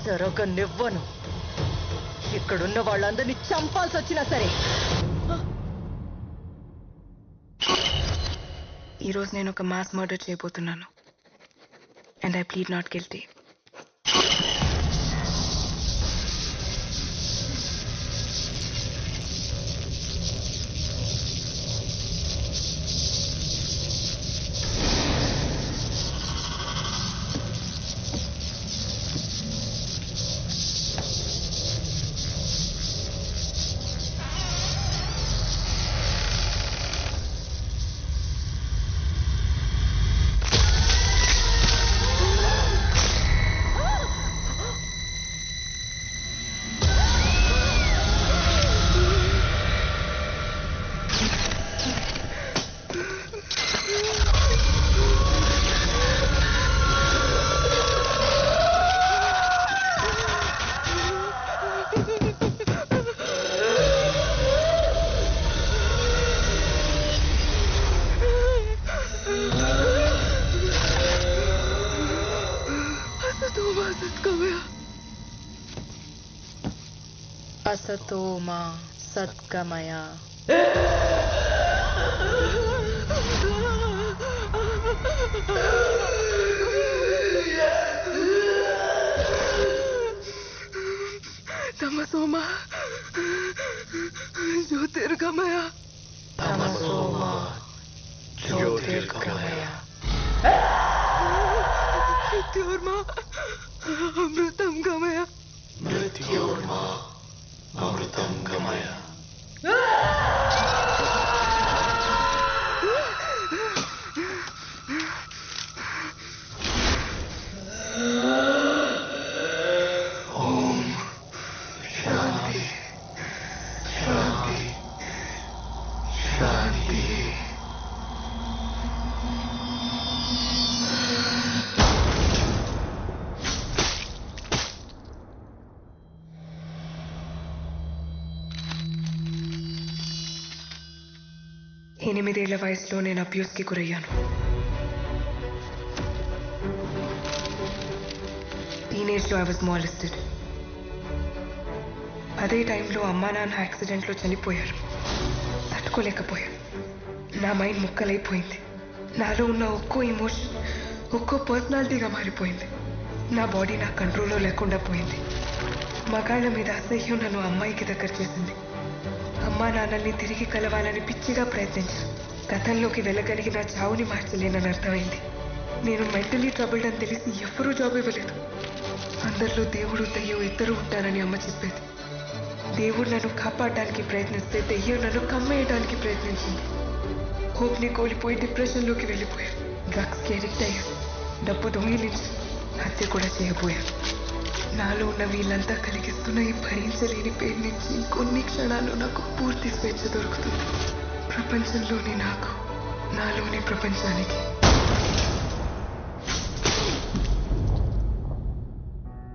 జరగనివ్వను. ఇక్కడున్న వాళ్ళందరినీ చంపాల్సి వచ్చినా సరే. ఈరోజు నేను ఒక మాస్ మర్డర్ చేయబోతున్నాను. And I plead not guilty. असतो मा सद्गमय. तमसो मा ज्योतिर्गमय. तमसो मा ज्योतिर्गमय. मृत्योर्मा अमृतं गमय. मृत्योर्मा अमृतं गमय. ओम शांति शांति शांति. ఎనిమిదేళ్ల వయసులో నేను అబ్యూస్కి గురయ్యాను. టీనేజ్లో ఐ వాజ్ మాలెస్టెడ్. అదే టైంలో అమ్మా నాన్న యాక్సిడెంట్లో చనిపోయారు. తట్టుకోలేకపోయాను. నా మైండ్ ముక్కలైపోయింది. నాలో ఉన్న ఒక్కో ఎమోషన్ ఒక్కో పర్సనాలిటీగా మారిపోయింది. నా బాడీ నా కంట్రోల్లో లేకుండా పోయింది. మగాళ్ళ మీద అసహ్యం నన్ను అమ్మాయికి దగ్గర చేసింది. అమ్మా నాన్నల్ని తిరిగి కలవాలని పిచ్చిగా ప్రయత్నించాను. గతంలోకి వెళ్ళగలిగిన చావుని మార్చలేనని అర్థమైంది. నేను మెంటలీ ట్రబుల్డ్ అని తెలిసి ఎవ్వరూ జాబ్ ఇవ్వలేదు. అందరిలో దేవుడు దెయ్యం ఇద్దరు ఉంటారని అమ్మ చెప్పేది. దేవుడు నన్ను కాపాడడానికి ప్రయత్నిస్తే దెయ్యం నన్ను కమ్మేయడానికి ప్రయత్నించింది. హోప్ని కోల్పోయి డిప్రెషన్లోకి వెళ్ళిపోయాను. డ్రగ్స్కి అడిక్ట్ అయ్యాను. డబ్బు దొంగిలించి హత్య కూడా చేయబోయాను. నాలో ఉన్న వీళ్ళంతా కలిగిస్తున్న ఈ భరించలేని పేరు నుంచి కొన్ని క్షణాల్లో నాకు పూర్తి స్వేచ్ఛ దొరుకుతుంది. ప్రపంచంలోని నాకు, నాలోని ప్రపంచానికి